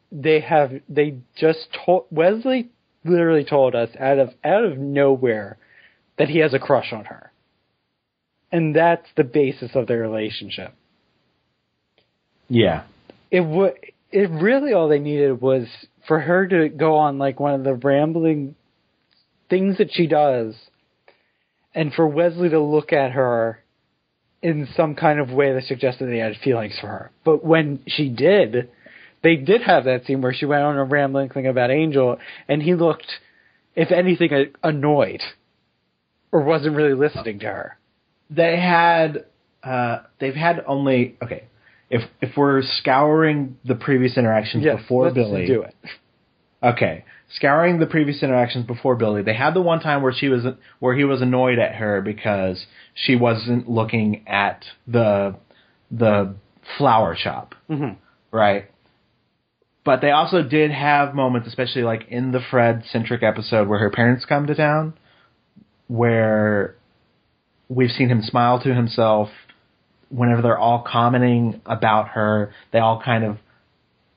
Wesley literally told us out of nowhere that he has a crush on her. And that's the basis of their relationship. Yeah. It really all they needed was for her to go on like one of the rambling things that she does, and for Wesley to look at her in some kind of way that suggested they had feelings for her. But when she did, they did have that scene where she went on a rambling thing about Angel, and he looked, if anything, annoyed, or wasn't really listening to her. They've had only, okay, if we're scouring the previous interactions before Billy. Let's do it. Okay. Scouring the previous interactions before Billy, they had the one time where he was annoyed at her because she wasn't looking at the flower shop, right? But they also did have moments, especially like in the Fred-centric episode where her parents come to town, where we've seen him smile to himself whenever they're all commenting about her.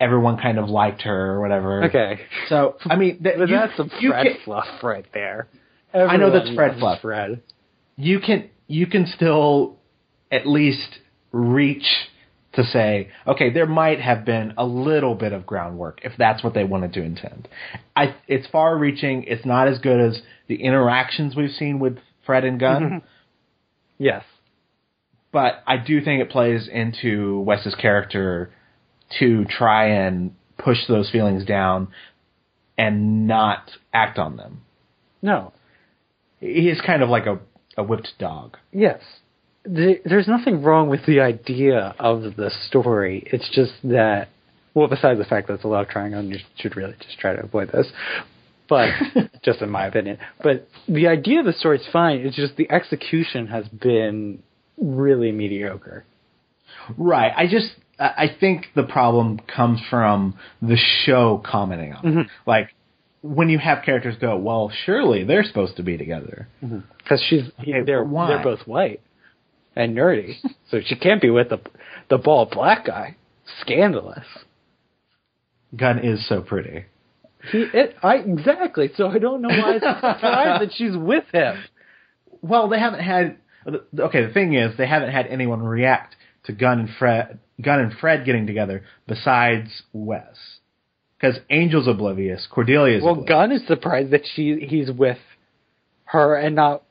Everyone kind of liked her or whatever. Okay. So, I mean... that's some Fred fluff right there. Everyone I know that's Fred fluff. Fred. You can still at least reach to say, okay, there might have been a little bit of groundwork if that's what they wanted to intend. It's far-reaching. It's not as good as the interactions we've seen with Fred and Gunn. Yes. But I do think it plays into Wes's character to try and push those feelings down and not act on them. No. He is kind of like a whipped dog. Yes. There's nothing wrong with the idea of the story. It's just that, well, besides the fact that it's a love triangle, and you should really just try to avoid this, but just in my opinion. But the idea of the story is fine. It's just the execution has been really mediocre. Right. I think the problem comes from the show commenting on it. Like, when you have characters go, well, surely they're supposed to be together. Because they're both white and nerdy, so she can't be with the bald black guy. Scandalous. Gunn is so pretty. Exactly. So I don't know why it's surprised that she's with him. Well, they haven't had... Okay, the thing is, they haven't had anyone react to Gunn and Fred getting together besides Wes. Because Angel's oblivious, Cordelia's oblivious. Gunn is surprised that he's with her and not...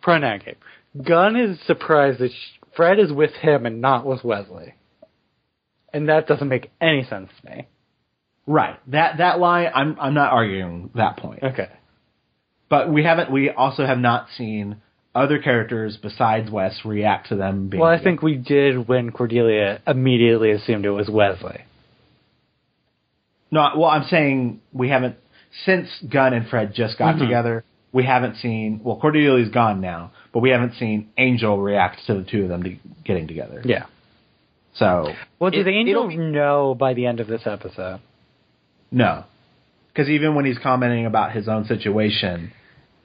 pronoun game. Gunn is surprised that Fred is with him and not with Wesley. And that doesn't make any sense to me. Right. That lie, I'm not arguing that point. Okay. But we also have not seen other characters besides Wes react to them being together. I think we did when Cordelia immediately assumed it was Wesley. No, well, I'm saying we haven't, since Gunn and Fred just got together, we haven't seen, well, Cordelia's gone now, but we haven't seen Angel react to the two of them getting together. Yeah. So. Well, did Angel know by the end of this episode? No. Because even when he's commenting about his own situation,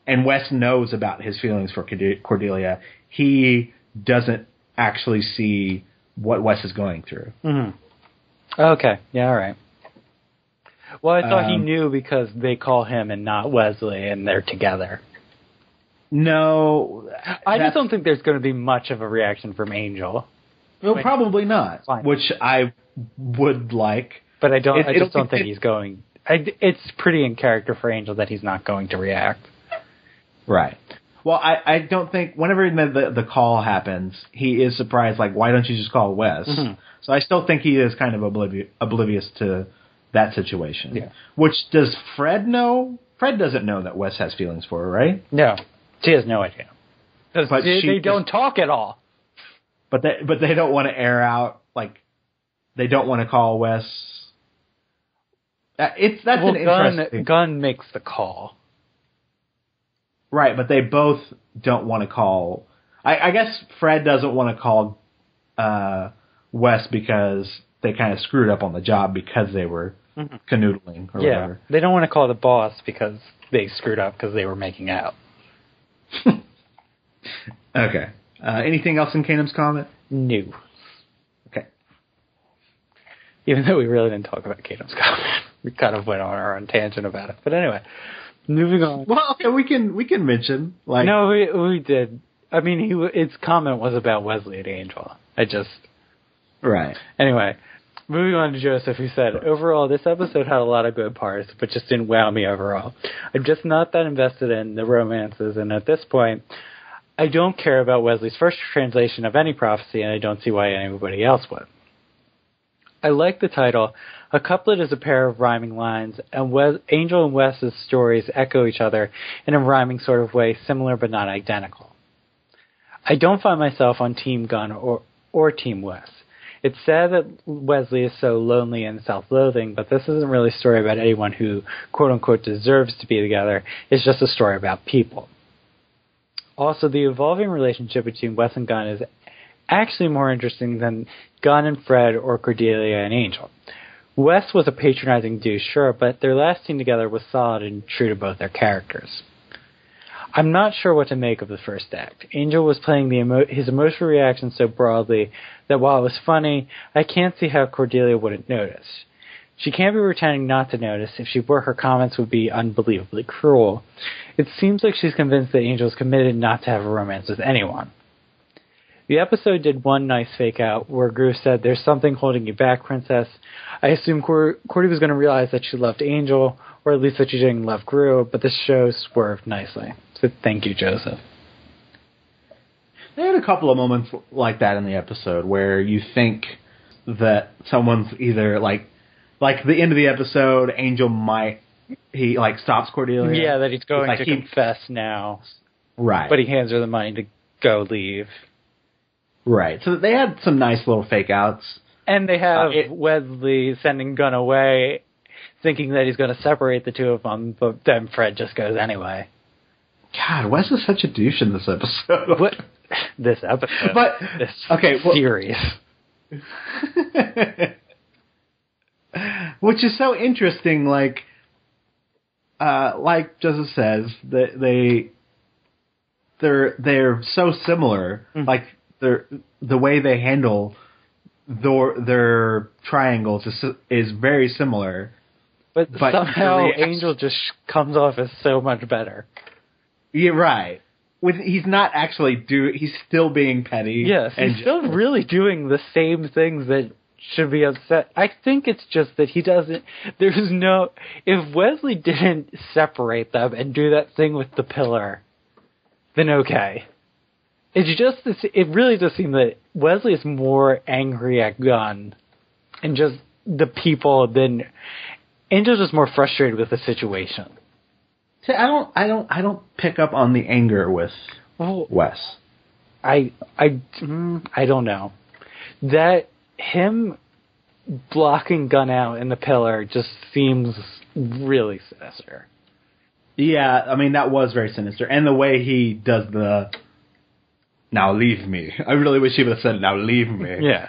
and Wes knows about his feelings for Cordelia, he doesn't actually see what Wes is going through. Mm-hmm. Okay, yeah, all right. Well, I thought he knew because they call him and not Wesley, and they're together. No. I just don't think there's going to be much of a reaction from Angel. Well, probably not, fine. Which I would like. But I just don't think he's going... it's pretty in character for Angel that he's not going to react. Right. Well, I don't think... Whenever the call happens, he is surprised, like, why don't you just call Wes? Mm-hmm. So I still think he is kind of oblivious to that situation. Yeah. Which, does Fred know? Fred doesn't know that Wes has feelings for her, right? No. She has no idea. But they don't talk at all. But they don't want to air out, like, they don't want to call Wes. That's an interesting... Gunn makes the call. Right, but they both don't want to call... I guess Fred doesn't want to call Wes because they kind of screwed up on the job because they were canoodling or whatever. They don't want to call the boss because they screwed up because they were making out. Okay. Anything else in Kanum's comment? No. Okay. Even though we really didn't talk about Kanum's comment. We kind of went on our own tangent about it. But anyway, moving on. Well, okay, we can mention. Like, no, we did. I mean, its comment was about Wesley and Angel. Right. Anyway, moving on to Joseph, who said, overall, this episode had a lot of good parts, but just didn't wow me overall. I'm just not that invested in the romances, and at this point, I don't care about Wesley's first translation of any prophecy, and I don't see why anybody else would. I like the title. A couplet is a pair of rhyming lines, and Angel and Wes's stories echo each other in a rhyming sort of way, similar but not identical. I don't find myself on Team Gunn or Team Wes. It's sad that Wesley is so lonely and self-loathing, but this isn't really a story about anyone who, quote-unquote, deserves to be together. It's just a story about people. Also, the evolving relationship between Wes and Gunn is actually more interesting than Gunn and Fred or Cordelia and Angel. Wes was a patronizing douche, sure, but their last scene together was solid and true to both their characters. I'm not sure what to make of the first act. Angel was playing his emotional reaction so broadly that while it was funny, I can't see how Cordelia wouldn't notice. She can't be pretending not to notice. If she were, her comments would be unbelievably cruel. It seems like she's convinced that Angel is committed not to have a romance with anyone. The episode did one nice fake out where Gru said, "There's something holding you back, princess." I assumed Cordy was going to realize that she loved Angel, or at least that she didn't love Gru, but this show swerved nicely. So thank you, Joseph. They had a couple of moments like that in the episode where you think that someone's either like the end of the episode, Angel he stops Cordelia. Yeah, that he's going to confess now. Right. But he hands her the money to go leave. Right. So they had some nice little fake outs. And they have Wesley sending Gunn away, thinking that he's going to separate the two of them, but then Fred just goes anyway. God, Wes is such a douche in this episode. What? This episode. But, this series. Which is so interesting, like Joseph says, that they're so similar. Mm-hmm. Like the way they handle their triangles is very similar. But somehow Angel just comes off as so much better. Yeah, right. He's not actually he's still being petty. Yes, he's still really doing the same things that should be upset. I think it's just that he doesn't... If Wesley didn't separate them and do that thing with the pillar, then okay. It really does seem that Wesley is more angry at Gunn and just the people than... Angel's just more frustrated with the situation. See, I don't pick up on the anger with Wes. I don't know. That him blocking Gunn out in the pillar just seems really sinister. Yeah, I mean, that was very sinister. And the way he does the, "Now leave me." I really wish he would have said, "Now leave me." Yeah.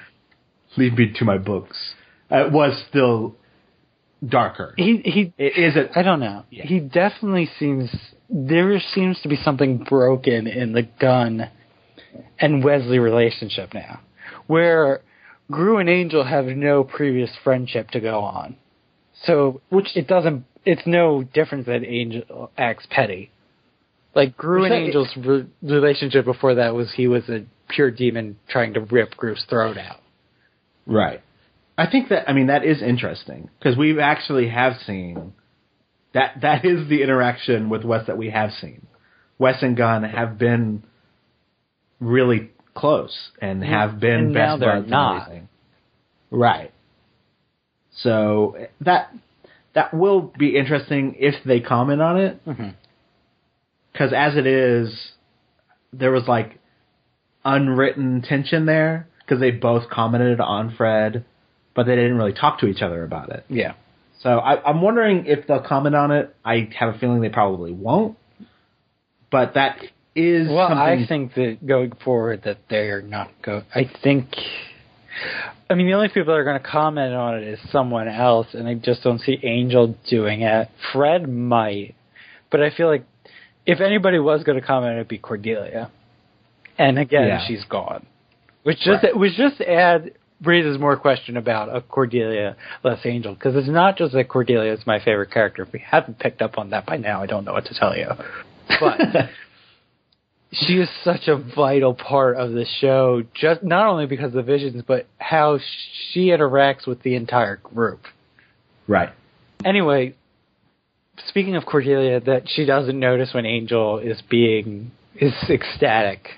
"Leave me to my books." It was still darker. Is it? I don't know. Yeah. He definitely seems. There seems to be something broken in the Gunn and Wesley relationship now, where Gru and Angel have no previous friendship to go on. So, it's no different that Angel acts petty. Like, Gru and Angel's relationship before that was he was a pure demon trying to rip Gru's throat out. Right. I think that is interesting, because we actually have seen that is the interaction with Wes that we have seen. Wes and Gunn have been really close and have been and best now they're buds not. and everything. Right. So that will be interesting if they comment on it. Because as it is, there was like unwritten tension there because they both commented on Fred, but they didn't really talk to each other about it. Yeah. So I'm wondering if they'll comment on it. I have a feeling they probably won't. But that is something... I think that going forward that they're not going... the only people that are going to comment on it is someone else, and I just don't see Angel doing it. Fred might, but I feel like if anybody was going to comment, it'd be Cordelia. And again, she's gone. Which just raises more question about a Cordelia less Angel, because it's not just that Cordelia is my favorite character. If we haven't picked up on that by now, I don't know what to tell you. But she is such a vital part of the show, just not only because of the visions, but how she interacts with the entire group. Right. Anyway, speaking of Cordelia, that she doesn't notice when Angel is ecstatic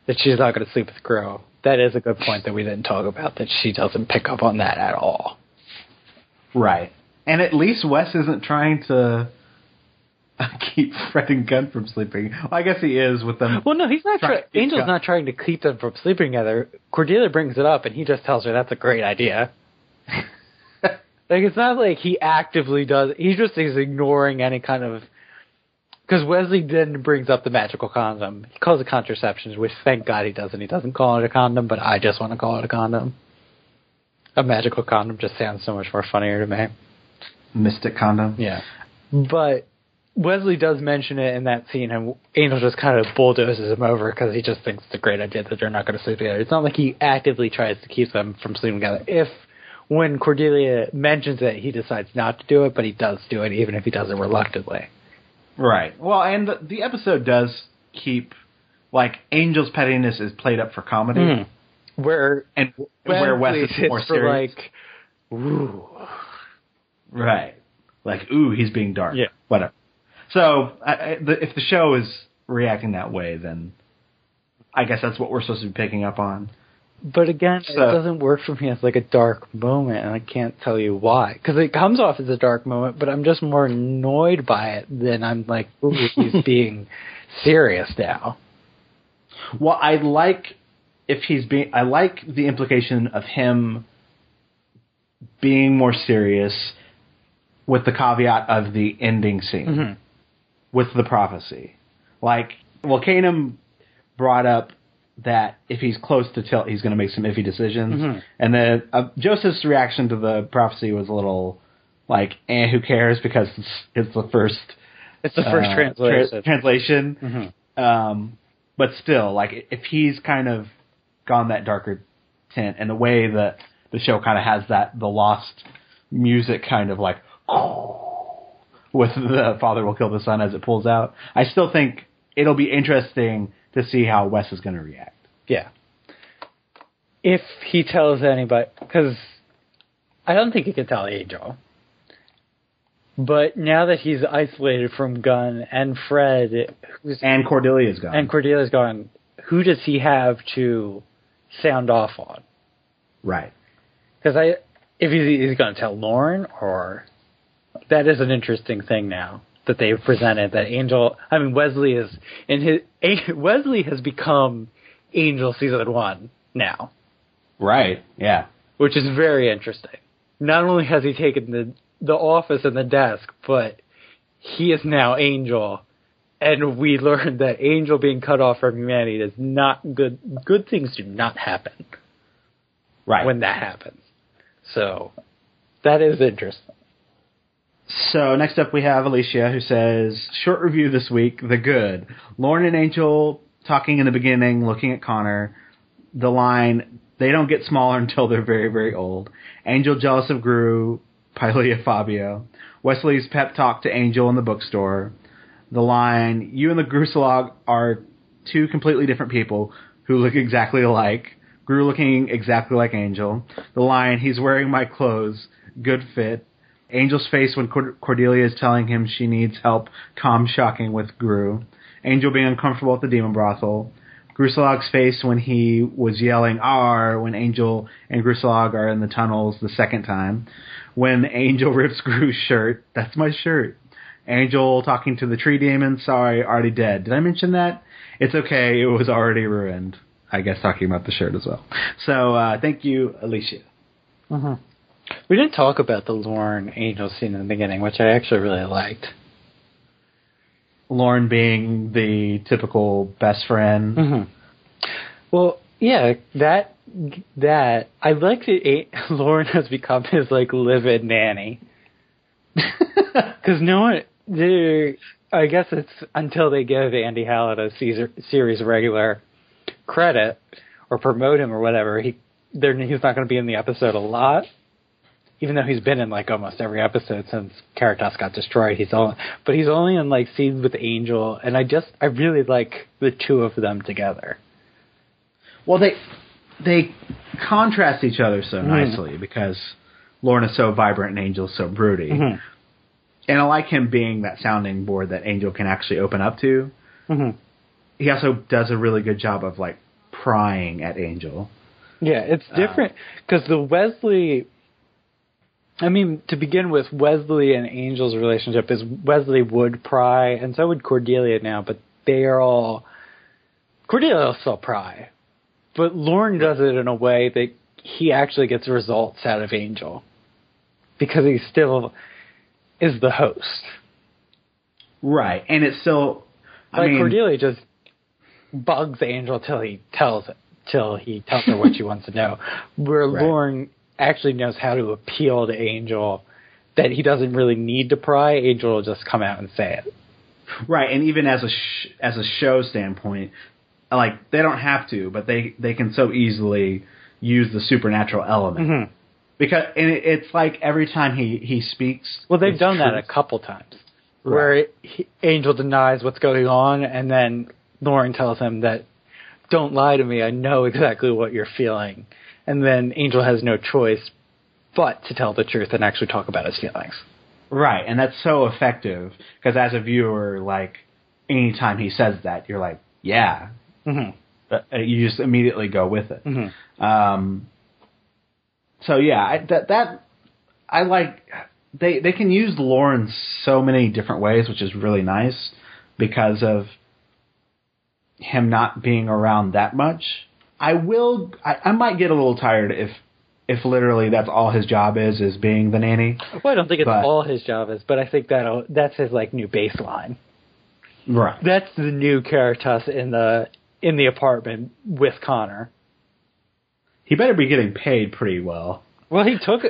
that she's not going to sleep with Gru. That is a good point that we didn't talk about, that she doesn't pick up on that at all. Right. And at least Wes isn't trying to keep Fred and Gunn from sleeping. Well, I guess he is with them. Well, no, he's not trying. Angel's not trying to keep them from sleeping together. Cordelia brings it up, and he just tells her that's a great idea. Like, it's not like he actively does. He just is ignoring any kind of... Because Wesley then brings up the magical condom. He calls it contraception, which thank God he doesn't. He doesn't call it a condom, but I just want to call it a condom. A magical condom just sounds so much more funnier to me. Mystic condom? Yeah. But Wesley does mention it in that scene, and Angel just kind of bulldozes him over because he just thinks it's a great idea that they're not going to sleep together. It's not like he actively tries to keep them from sleeping together. When Cordelia mentions it, he decides not to do it, but he does do it, even if he does it reluctantly. Right. Well, and the episode does keep, like, Angel's pettiness is played up for comedy. Where Wes is more serious. Like, ooh. Right. Like, ooh, he's being dark. Yeah. Whatever. So, if the show is reacting that way, then I guess that's what we're supposed to be picking up on. But again, it doesn't work for me as like a dark moment, and I can't tell you why. Because it comes off as a dark moment, but I'm just more annoyed by it than I'm like, ooh, he's being serious now. Well, I like the implication of him being more serious with the caveat of the ending scene with the prophecy. Like, well, Kanem brought up that if he's close to tilt, he's going to make some iffy decisions. And then Joseph's reaction to the prophecy was a little like, who cares, because it's the first... It's the first translation. But still, like, if he's kind of gone that darker tint, and the way that the show kind of has the Lost music kind of like, with the father will kill the son as it pulls out, I still think it'll be interesting to see how Wes is going to react. Yeah. If he tells anybody, because I don't think he can tell Angel. But now that he's isolated from Gunn and Fred... And Cordelia's gone. Who does he have to sound off on? Right. Because if he's going to tell Lauren, or... That is an interesting thing now that they've presented, that Wesley Wesley has become Angel season 1 now. Right, yeah. Which is very interesting. Not only has he taken the office and the desk, but he is now Angel, and we learned that Angel being cut off from humanity is not good. Good things do not happen. Right. When that happens. So, that is interesting. So next up we have Alicia, who says, short review this week, The Good. Lauren and Angel talking in the beginning, looking at Connor. The line, they don't get smaller until they're very, very old. Angel jealous of Gru, Pylia Fabio. Wesley's pep talk to Angel in the bookstore. The line, you and the Grusalog are two completely different people who look exactly alike. Gru looking exactly like Angel. The line, he's wearing my clothes, good fit. Angel's face when Cordelia is telling him she needs help, calm shocking with Gru. Angel being uncomfortable at the demon brothel. Grusalog's face when he was yelling R when Angel and Grusalog are in the tunnels the second time. When Angel rips Gru's shirt, that's my shirt. Angel talking to the tree demon, sorry, already dead. Did I mention that? It's okay, it was already ruined. I guess talking about the shirt as well. So, thank you, Alicia. Mm-hmm. We didn't talk about the Lauren Angel scene in the beginning, which I actually really liked. Lauren being the typical best friend. Mm-hmm. Well, yeah, that I like that Lauren has become his like live-in nanny. Because no one, I guess it's until they give Andy Hallett a series regular credit or promote him or whatever, he's not going to be in the episode a lot. Even though he's been in like almost every episode since Caritas got destroyed, he's only in like scenes with Angel, and I really like the two of them together. Well, they contrast each other so nicely because Lauren is so vibrant and Angel is so broody. Mm-hmm. And I like him being that sounding board that Angel can actually open up to. Mm-hmm. He also does a really good job of like prying at Angel. Yeah, it's different because the Wesley. I mean, to begin with, Wesley and Angel's relationship is Wesley would pry, and so would Cordelia now, but Cordelia will still pry. But Lauren does it in a way that he actually gets results out of Angel. Because he still is the host. Right, and it's still... Cordelia just bugs Angel till he tells her what she wants to know. Where right. Lauren actually knows how to appeal to Angel, that he doesn't really need to pry. Angel will just come out and say it. Right, and even as a show standpoint, like they don't have to, but they can so easily use the supernatural element. Mm-hmm. Because it's like every time he speaks. Well, they've done that a couple times, right. Where Angel denies what's going on, and then Lauren tells him that, "Don't lie to me. I know exactly what you're feeling." And then Angel has no choice but to tell the truth and actually talk about his feelings. Right, and that's so effective, because as a viewer, like, anytime he says that, you're like, yeah. Mm-hmm. You just immediately go with it. Mm-hmm. So, yeah, I like... They can use Lauren so many different ways, which is really nice, because of him not being around that much. I might get a little tired if literally that's all his job is being the nanny. Well, I don't think it's all his job is, but I think that's his like new baseline. Right. That's the new Caritas in the apartment with Connor. He better be getting paid pretty well. Well, he took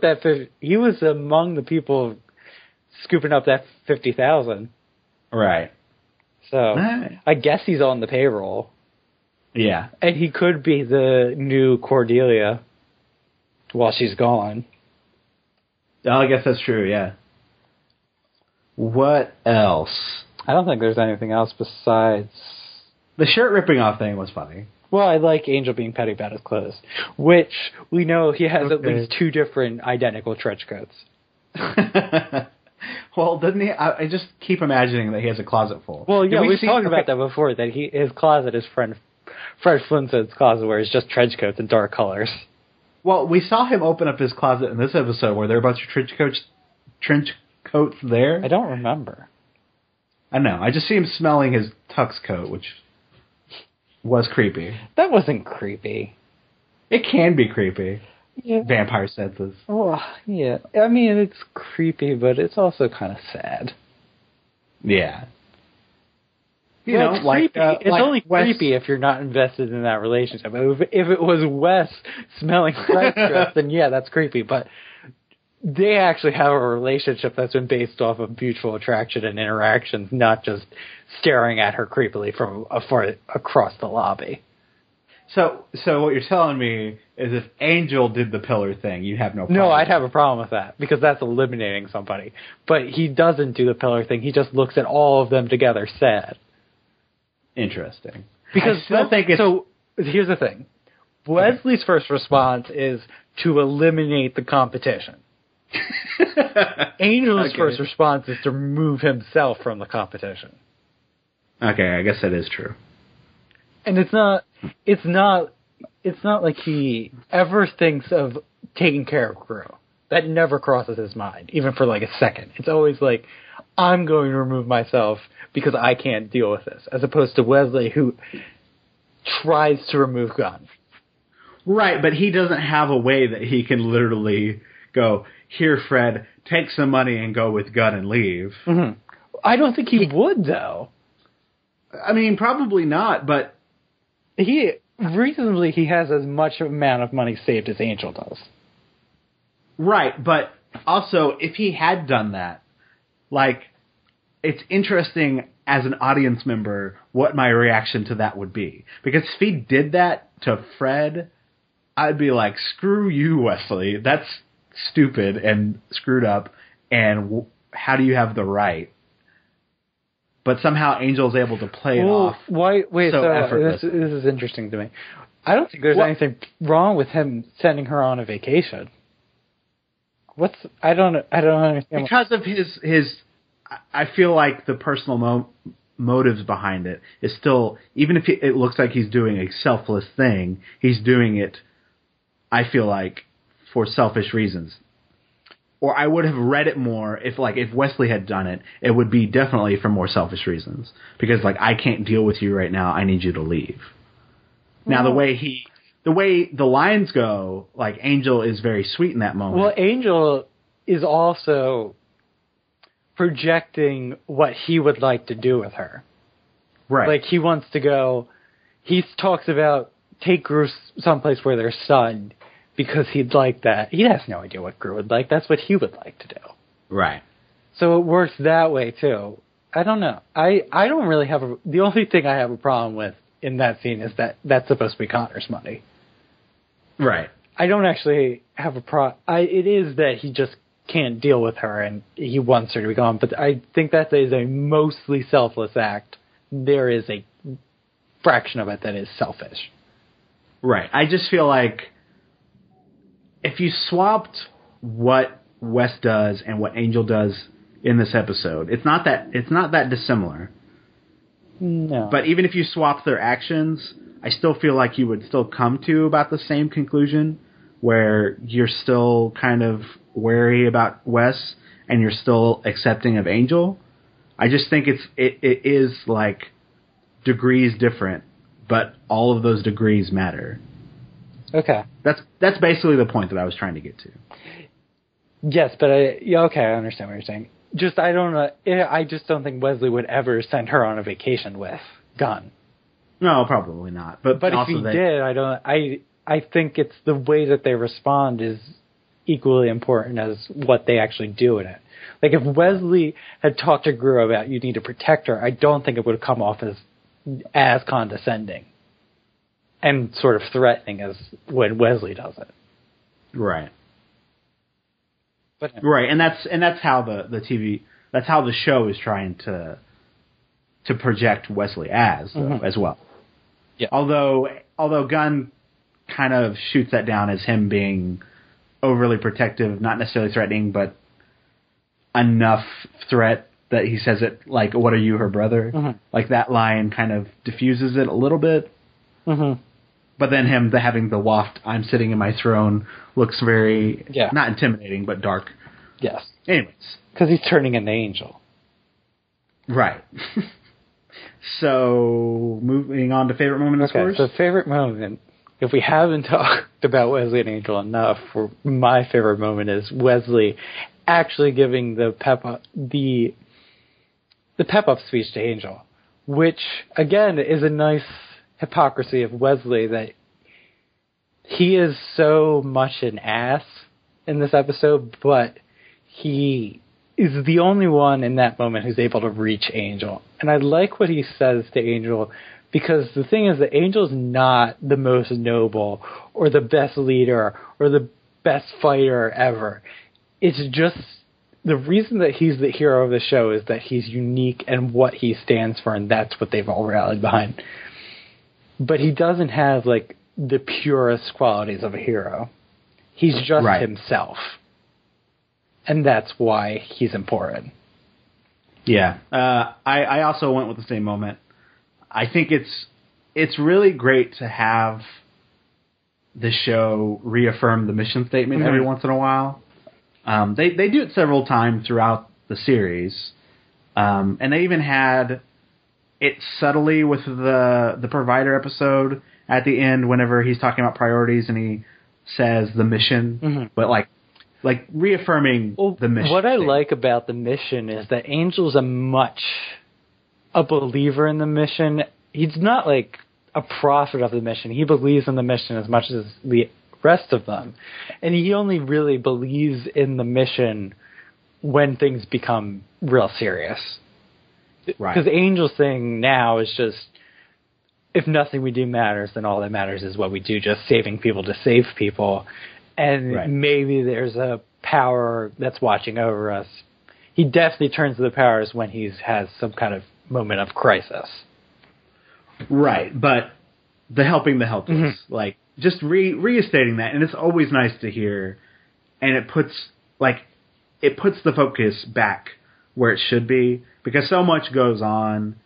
that. He was among the people scooping up that $50,000. Right. So I guess he's on the payroll. Yeah. And he could be the new Cordelia while she's gone. Oh, I guess that's true, yeah. What else? I don't think there's anything else besides... The shirt ripping off thing was funny. Well, I like Angel being petty about his clothes, which we know he has at least two different identical trench coats. Well, doesn't he? I just keep imagining that he has a closet full. Well, yeah, we've talked about that before, that his closet is Fred Flintstone's closet, where it's just trench coats in dark colors. Well, we saw him open up his closet in this episode. Were there a bunch of trench coats there? I don't remember. I know. I just see him smelling his tux coat, which was creepy. That wasn't creepy. It can be creepy. Yeah. Vampire senses. Oh, yeah. I mean, it's creepy, but it's also kind of sad. Yeah. You know, like it's like only creepy if you're not invested in that relationship. If it was Wes smelling French dress, then yeah, that's creepy. But they actually have a relationship that's been based off of mutual attraction and interactions, not just staring at her creepily from across the lobby. So what you're telling me is if Angel did the pillar thing, you have no problem. No, I'd have a problem with that, because that's eliminating somebody. But he doesn't do the pillar thing. He just looks at all of them together sad. Interesting. Because I still think it's... So, here's the thing. Wesley's first response is to eliminate the competition. Angel's first response is to remove himself from the competition. Okay, I guess that is true. And it's not like he ever thinks of taking care of Gru. That never crosses his mind, even for like a second. It's always like, I'm going to remove myself because I can't deal with this, as opposed to Wesley, who tries to remove Gunn. Right, but he doesn't have a way that he can literally go, here, Fred, take some money and go with Gunn and leave. Mm-hmm. I don't think he would, though. I mean, probably not, but... Reasonably, he has as much amount of money saved as Angel does. Right, but also, if he had done that, like, it's interesting as an audience member what my reaction to that would be. Because if he did that to Fred, I'd be like, screw you, Wesley. That's stupid and screwed up, and how do you have the right? But somehow Angel's able to play it off. Wait, effortless. This is interesting to me. I don't think there's anything wrong with him sending her on a vacation. I don't understand. Because of his I feel like the personal motives behind it is still, even if it looks like he's doing a selfless thing, he's doing it, I feel like, for selfish reasons. Or I would have read it more if Wesley had done it, it would be definitely for more selfish reasons. Because, like, I can't deal with you right now, I need you to leave. Now, the way the lines go, like, Angel is very sweet in that moment. Well, Angel is also projecting what he would like to do with her. Right. Like, he wants to go, he talks about take Gru someplace where there's sun, because he'd like that. He has no idea what Gru would like. That's what he would like to do. Right. So it works that way, too. I don't know. I don't really have the only thing I have a problem with in that scene is that that's supposed to be Connor's money. Right. I don't actually have a problem. It is that he just can't deal with her and he wants her to be gone. But I think that is a mostly selfless act. There is a fraction of it that is selfish. Right. I just feel like if you swapped what Wes does and what Angel does in this episode, it's not that dissimilar. No. But even if you swap their actions, I still feel like you would still come to about the same conclusion, where you're still kind of wary about Wes and you're still accepting of Angel. I just think it is like degrees different, but all of those degrees matter. Okay. That's basically the point that I was trying to get to. Yes, but okay, I understand what you're saying. Just I don't know. I just don't think Wesley would ever send her on a vacation with Gunn. No, probably not. But if he did, I think it's the way that they respond is equally important as what they actually do in it. Like if Wesley had talked to Gru about you need to protect her, I don't think it would have come off as condescending and sort of threatening as when Wesley does it. Right. But, right, and that's how the TV, that's how the show is trying to project Wesley as well. Yeah. Although Gunn kind of shoots that down as him being overly protective, not necessarily threatening, but enough threat that he says it like, "What are you, her brother?" Mm-hmm. Like that line kind of diffuses it a little bit. Mm-hmm. But then him having the waft, "I'm sitting in my throne," looks very not intimidating, but dark. Yes. Anyways, because he's turning into Angel. Right. So, moving on to favorite moment of scores? So favorite moment, if we haven't talked about Wesley and Angel enough, my favorite moment is Wesley actually giving the pep up speech to Angel, which, again, is a nice hypocrisy of Wesley that he is so much an ass in this episode, but he is the only one in that moment who's able to reach Angel. And I like what he says to Angel, because the thing is that Angel's not the most noble or the best leader or the best fighter ever. It's just the reason that he's the hero of the show is that he's unique and what he stands for, and that's what they've all rallied behind. But he doesn't have, like, the purest qualities of a hero. He's just himself. And that's why he's important. Yeah. I also went with the same moment. I think it's really great to have the show reaffirm the mission statement every once in a while. They do it several times throughout the series. And they even had it subtly with the provider episode at the end whenever he's talking about priorities and he says the mission. But like reaffirming the mission. What I like about the mission is that Angel's a believer in the mission. He's not like a prophet of the mission. He believes in the mission as much as the rest of them. And he only really believes in the mission when things become real serious. Because Angel's thing now is just, if nothing we do matters, then all that matters is what we do, just saving people to save people. And maybe there's a power that's watching over us. He definitely turns to the powers when he has some kind of moment of crisis. Right, but the helping the helpless, like just restating that, and it's always nice to hear, and it puts the focus back where it should be, because so much goes on,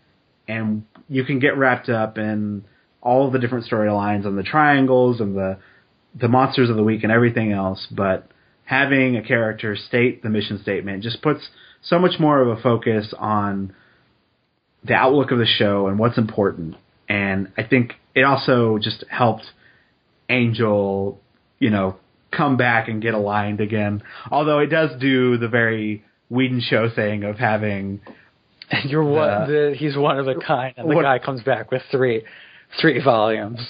and you can get wrapped up in all of the different storylines and the triangles and the monsters of the week and everything else, but having a character state the mission statement just puts so much more of a focus on the outlook of the show and what's important. And I think it also just helped Angel, come back and get aligned again. Although it does do the very Whedon show thing of having he's one of a kind, and the guy comes back with three volumes.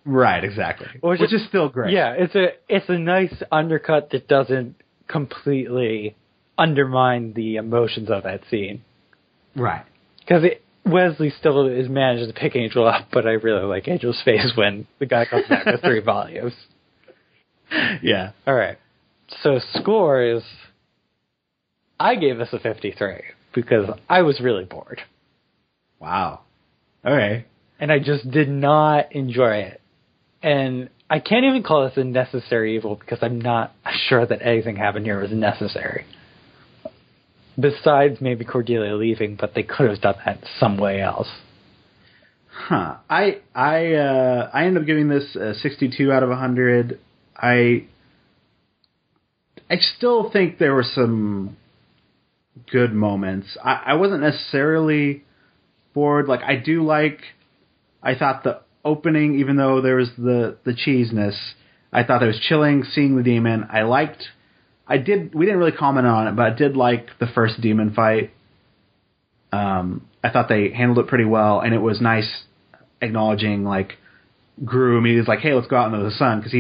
Right, exactly. Which is still great. Yeah, it's a nice undercut that doesn't completely undermine the emotions of that scene. Right. Because Wesley still is managing to pick Angel up, but I really like Angel's face when the guy comes back with 3 volumes. Yeah. All right. So score is, I gave this a 53 because I was really bored. Wow. Okay. And I just did not enjoy it. And I can't even call this a necessary evil because I'm not sure that anything happened here was necessary. Besides maybe Cordelia leaving, but they could have done that some way else. Huh. I ended up giving this a 62 out of 100. I still think there were some good moments. I wasn't necessarily bored. Like, I thought the opening, even though there was the cheesiness, I thought it was chilling seeing the demon. We didn't really comment on it, but I did like the first demon fight. I thought they handled it pretty well, and it was nice acknowledging, like, Gru immediately was like, hey, let's go out into the sun, because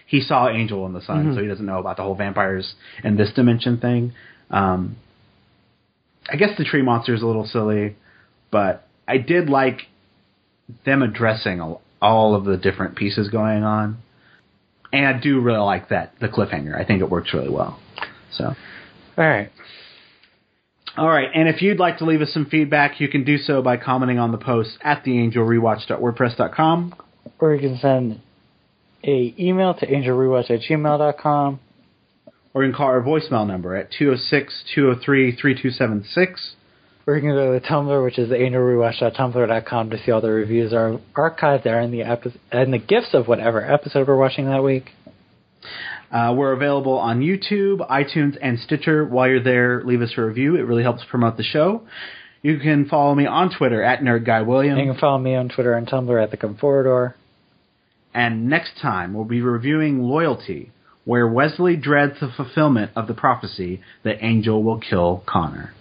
he saw Angel in the sun, so he doesn't know about the whole vampires in this dimension thing. I guess the tree monster is a little silly, but I did like them addressing all of the different pieces going on. And I do really like the cliffhanger. I think it works really well. So, all right. And if you'd like to leave us some feedback, you can do so by commenting on the post at theangelrewatch.wordpress.com. Or you can send an email to angelrewatch@gmail.com. Or you can call our voicemail number at 206-203-3276. Or you can go to the Tumblr, which is angelrewatch.tumblr.com, to see all the reviews are archived there and the gifts of whatever episode we're watching that week. We're available on YouTube, iTunes, and Stitcher. While you're there, leave us a review. It really helps promote the show. You can follow me on Twitter at NerdGuyWilliam. And you can follow me on Twitter and Tumblr at TheConformador. And next time, we'll be reviewing Loyalty, where Wesley dreads the fulfillment of the prophecy that Angel will kill Connor.